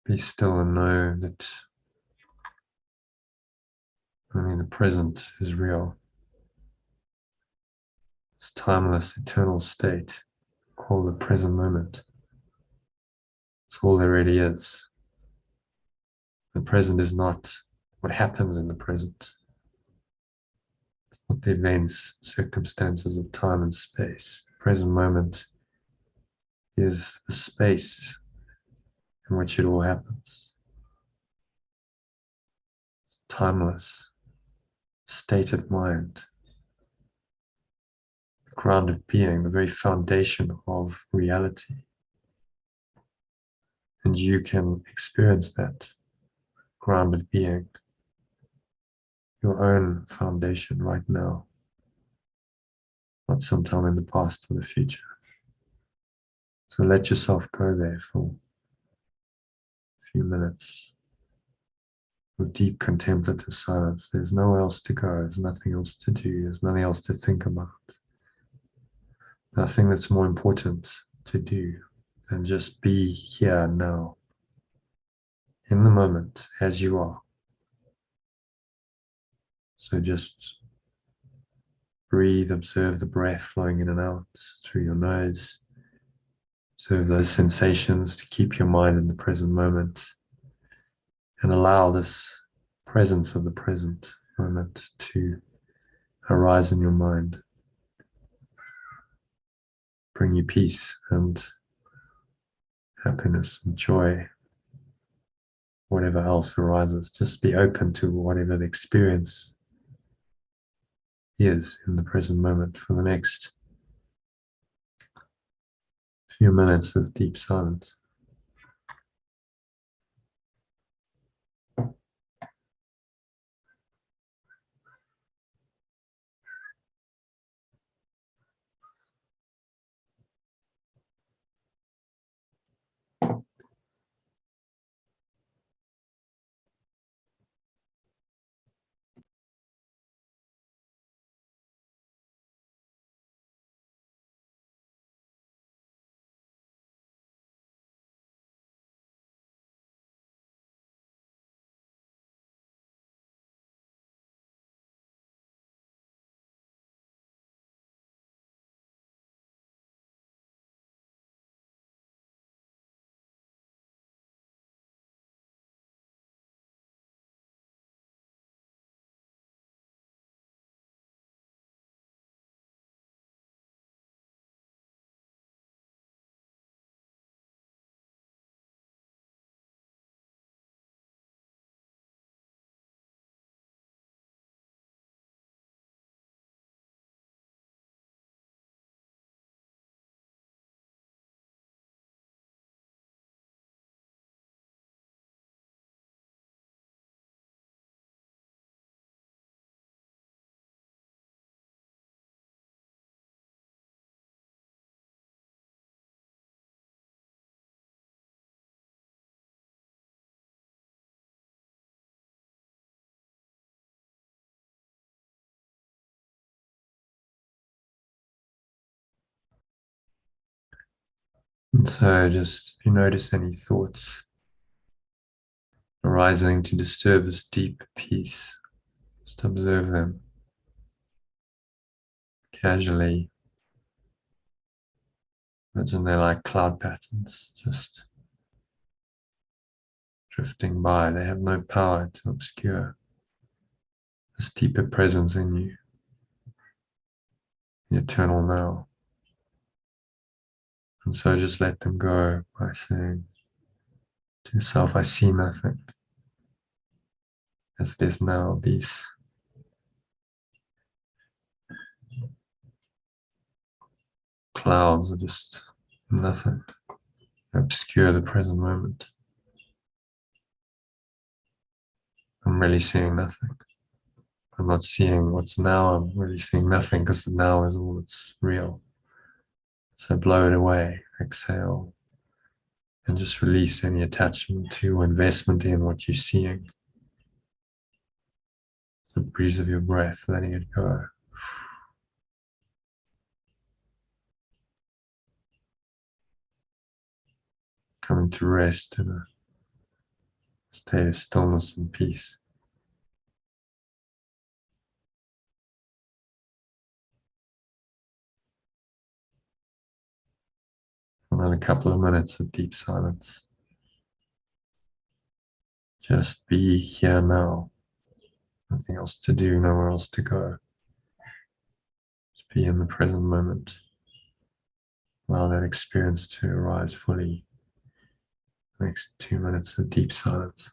Be still and know that only the present is real. It's timeless, eternal state called the present moment. It's all there really is. The present is not what happens in the present. It's not the events, circumstances of time and space. The present moment is the space in which it all happens. It's timeless, state of mind, the ground of being, the very foundation of reality. And you can experience that ground of being, your own foundation right now, not sometime in the past or the future. So let yourself go there for a few minutes of deep contemplative silence. There's nowhere else to go. There's nothing else to do. There's nothing else to think about. Nothing that's more important to do than just be here now, in the moment, as you are. So just breathe, observe the breath flowing in and out through your nose. Observe those sensations to keep your mind in the present moment, and allow this presence of the present moment to arise in your mind. Bring you peace and happiness and joy, whatever else arises. Just be open to whatever the experience is in the present moment for the next few minutes of deep silence. And so just if you notice any thoughts arising to disturb this deep peace, just observe them casually. Imagine they're like cloud patterns, just drifting by. They have no power to obscure this deeper presence in you, the eternal now. And so just let them go by saying to yourself, I see nothing. As it is now, these clouds are just nothing. They obscure the present moment. I'm really seeing nothing. I'm not seeing what's now. I'm really seeing nothing because the now is all that's real. So blow it away, exhale, and just release any attachment to or investment in what you're seeing. It's the breeze of your breath, letting it go. Coming to rest in a state of stillness and peace. Another couple of minutes of deep silence. Just be here now. Nothing else to do, nowhere else to go. Just be in the present moment. Allow that experience to arise fully. Next 2 minutes of deep silence.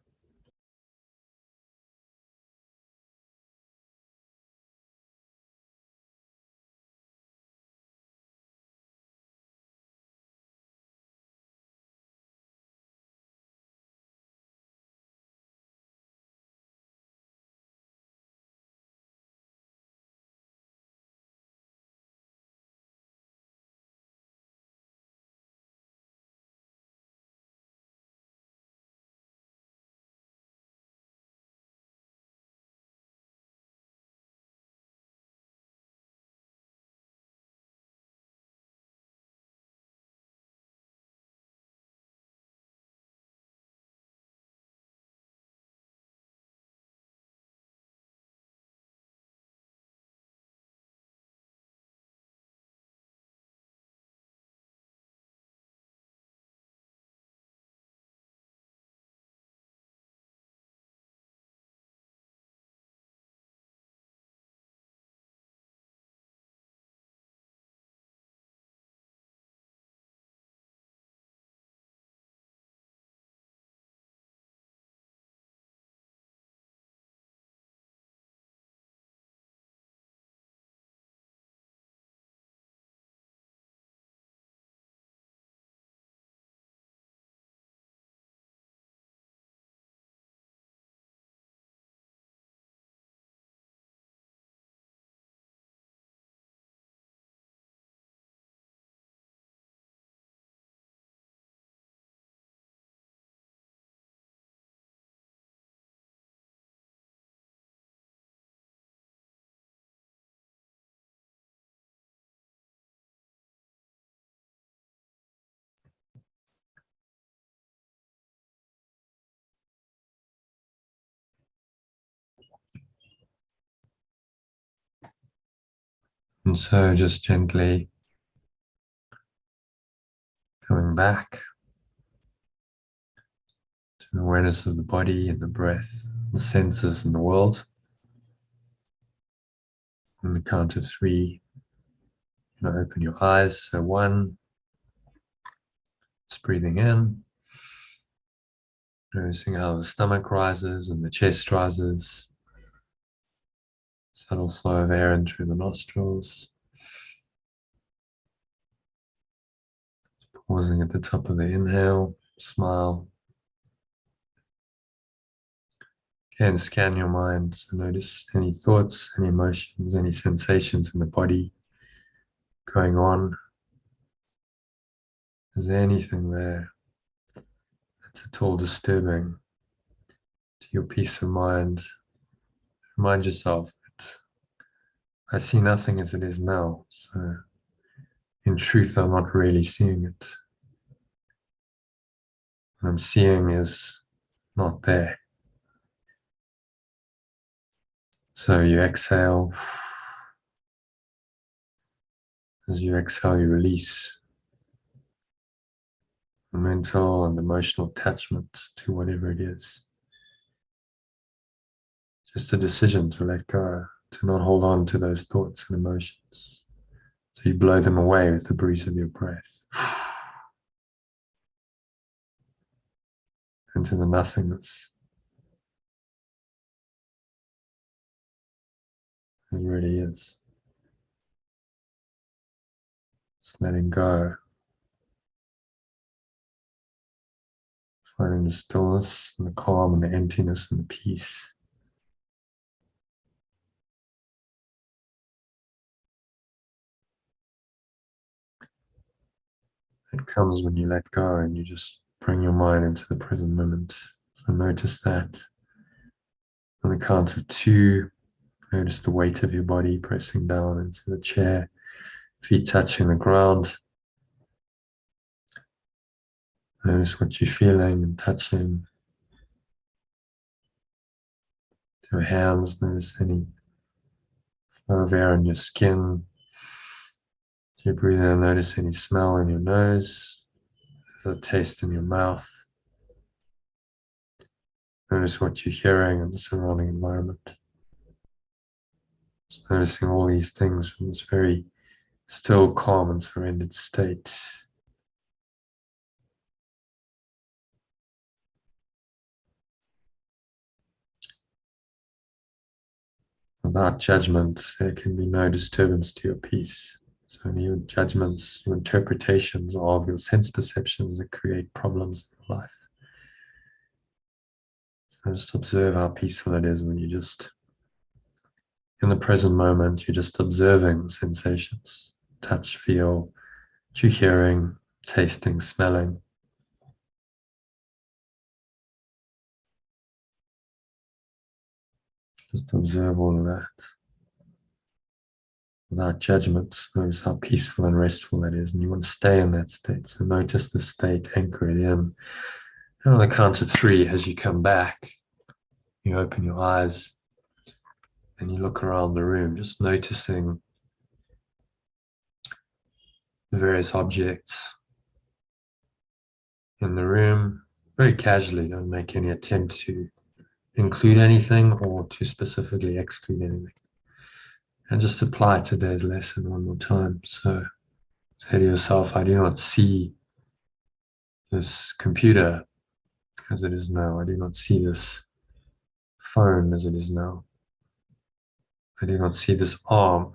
And so just gently coming back to an awareness of the body and the breath, the senses and the world. On the count of 3, open your eyes. So 1, just breathing in, noticing how the stomach rises and the chest rises. Subtle flow of air in through the nostrils. Pausing at the top of the inhale, smile. Again, scan your mind. So notice any thoughts, any emotions, any sensations in the body going on. Is there anything there that's at all disturbing to your peace of mind? Remind yourself that I see nothing as it is now. So in truth, I'm not really seeing it. What I'm seeing is not there. So you exhale. As you exhale, you release the mental and emotional attachment to whatever it is. Just a decision to let go, to not hold on to those thoughts and emotions. So you blow them away with the breeze of your breath. Into the nothingness. It really is. Just letting go. Finding the stillness and the calm and the emptiness and the peace. It comes when you let go and you just bring your mind into the present moment. So notice that. On the count of 2, notice the weight of your body pressing down into the chair, feet touching the ground. Notice what you're feeling and touching. Your hands, notice any flow of air in your skin. As you breathe in, notice any smell in your nose. There's a taste in your mouth. Notice what you're hearing in the surrounding environment. Just noticing all these things from this very still, calm, and surrendered state. Without judgment, there can be no disturbance to your peace. So any your judgments, your interpretations of your sense perceptions that create problems in your life. So just observe how peaceful it is when you just, in the present moment, you're just observing sensations, touch, feel, what you're hearing, tasting, smelling. Just observe all of that. Without judgment, notice how peaceful and restful that is, and you want to stay in that state. So notice the state, anchor it in. And on the count of 3, as you come back, you open your eyes and you look around the room, just noticing the various objects in the room, very casually. Don't make any attempt to include anything or to specifically exclude anything. And just apply today's lesson one more time. So say to yourself, I do not see this computer as it is now. I do not see this phone as it is now. I do not see this arm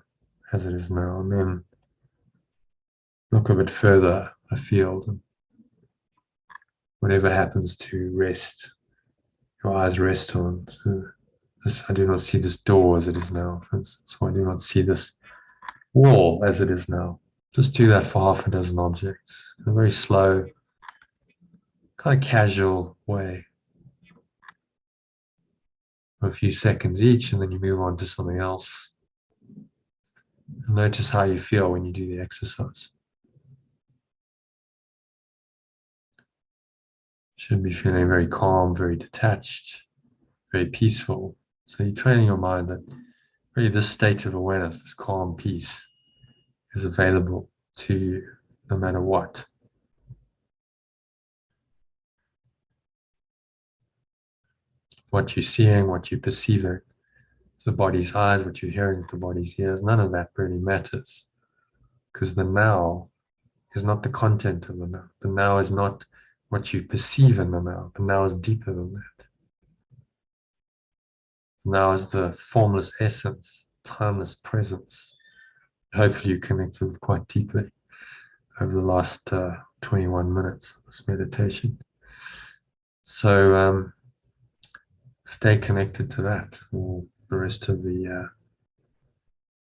as it is now. And then look a bit further afield. And whatever happens to rest, your eyes rest on. So I do not see this door as it is now, for instance. So I do not see this wall as it is now. Just do that for half a dozen objects in a very slow, kind of casual way. A few seconds each, and then you move on to something else. And notice how you feel when you do the exercise. Should be feeling very calm, very detached, very peaceful. So you're training your mind that really this state of awareness, this calm peace, is available to you no matter what. What you're seeing, what you're perceiving, the body's eyes, what you're hearing with the body's ears, none of that really matters, because the now is not the content of the now. The now is not what you perceive in the now. The now is deeper than that. The now is the formless essence, timeless presence. Hopefully you connected with quite deeply over the last 21 minutes of this meditation. So stay connected to that for the rest of the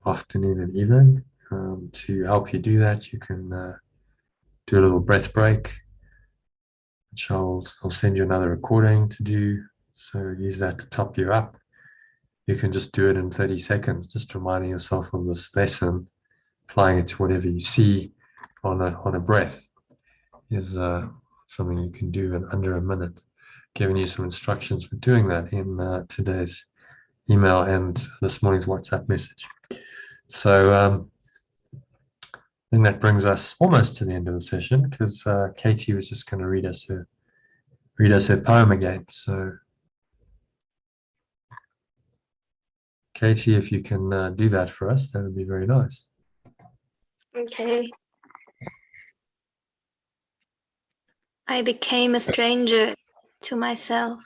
afternoon and evening. To help you do that, you can do a little breath break, which I'll send you another recording to do. So use that to top you up. You can just do it in 30 seconds, just reminding yourself of this lesson, applying it to whatever you see on a breath is something you can do in under a minute. Giving you some instructions for doing that in today's email and this morning's WhatsApp message. So I think that brings us almost to the end of the session, because Kati was just going to read us her poem again. So Kati, if you can do that for us, that would be very nice. Okay. I became a stranger to myself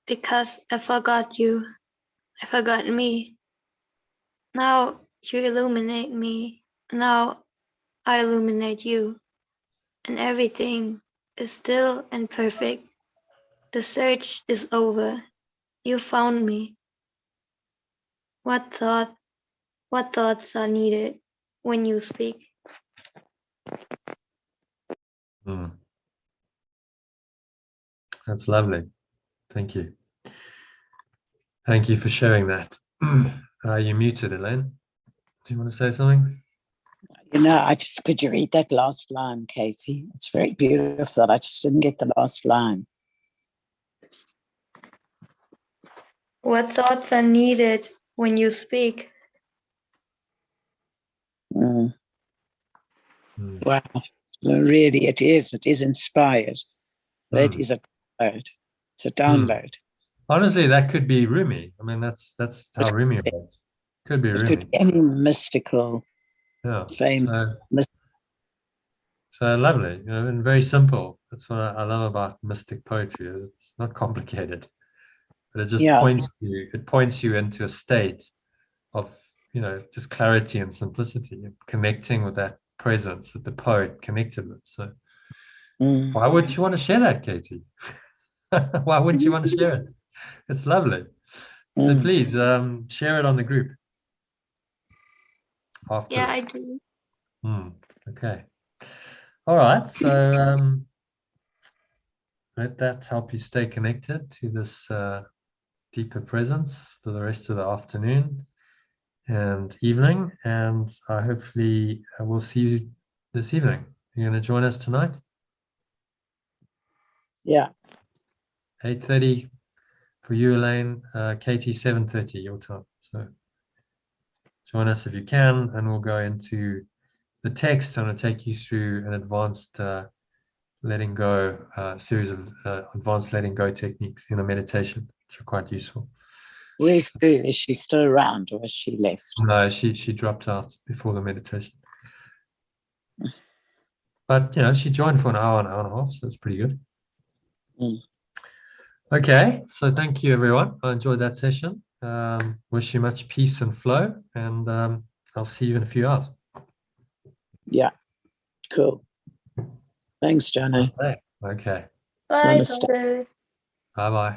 because I forgot you. I forgot me. Now you illuminate me. Now I illuminate you. And everything is still and perfect. The search is over. You found me. What thoughts are needed when you speak? That's lovely. Thank you. Thank you for sharing that. You're muted, Elaine. Do you want to say something? Could you read that last line, Kati? It's very beautiful. I just didn't get the last line. What thoughts are needed when you speak? Wow. Well, really, it is inspired. That is a download. It's a download. Honestly, that could be Rumi. I mean, that's how Rumi was. Could be Rumi. Could be any mystical fame. So lovely, and very simple. That's what I love about mystic poetry. It's not complicated, but it just points you into a state of, just clarity and simplicity, and connecting with that presence that the poet connected with. So why would you want to share that, Kati? Why wouldn't you want to share it? It's lovely. So please share it on the group. Afterwards. Yeah, I do. Okay. All right. So let that help you stay connected to this deeper presence for the rest of the afternoon and evening. And hopefully we'll see you this evening. You're going to join us tonight? Yeah. 8:30 for you, Elaine. Kati, 7:30 your time. So join us if you can, and we'll go into the text. I'm going to take you through an advanced letting go series of advanced letting go techniques in a meditation, which are quite useful. Where's Sue? Is she still around, or has she left? No, she dropped out before the meditation. But she joined for an hour and a half, so it's pretty good. Okay, so thank you everyone. I enjoyed that session. Wish you much peace and flow, and I'll see you in a few hours. Yeah, cool. Thanks, Johnny. Okay. Bye. Namaste. Bye-bye.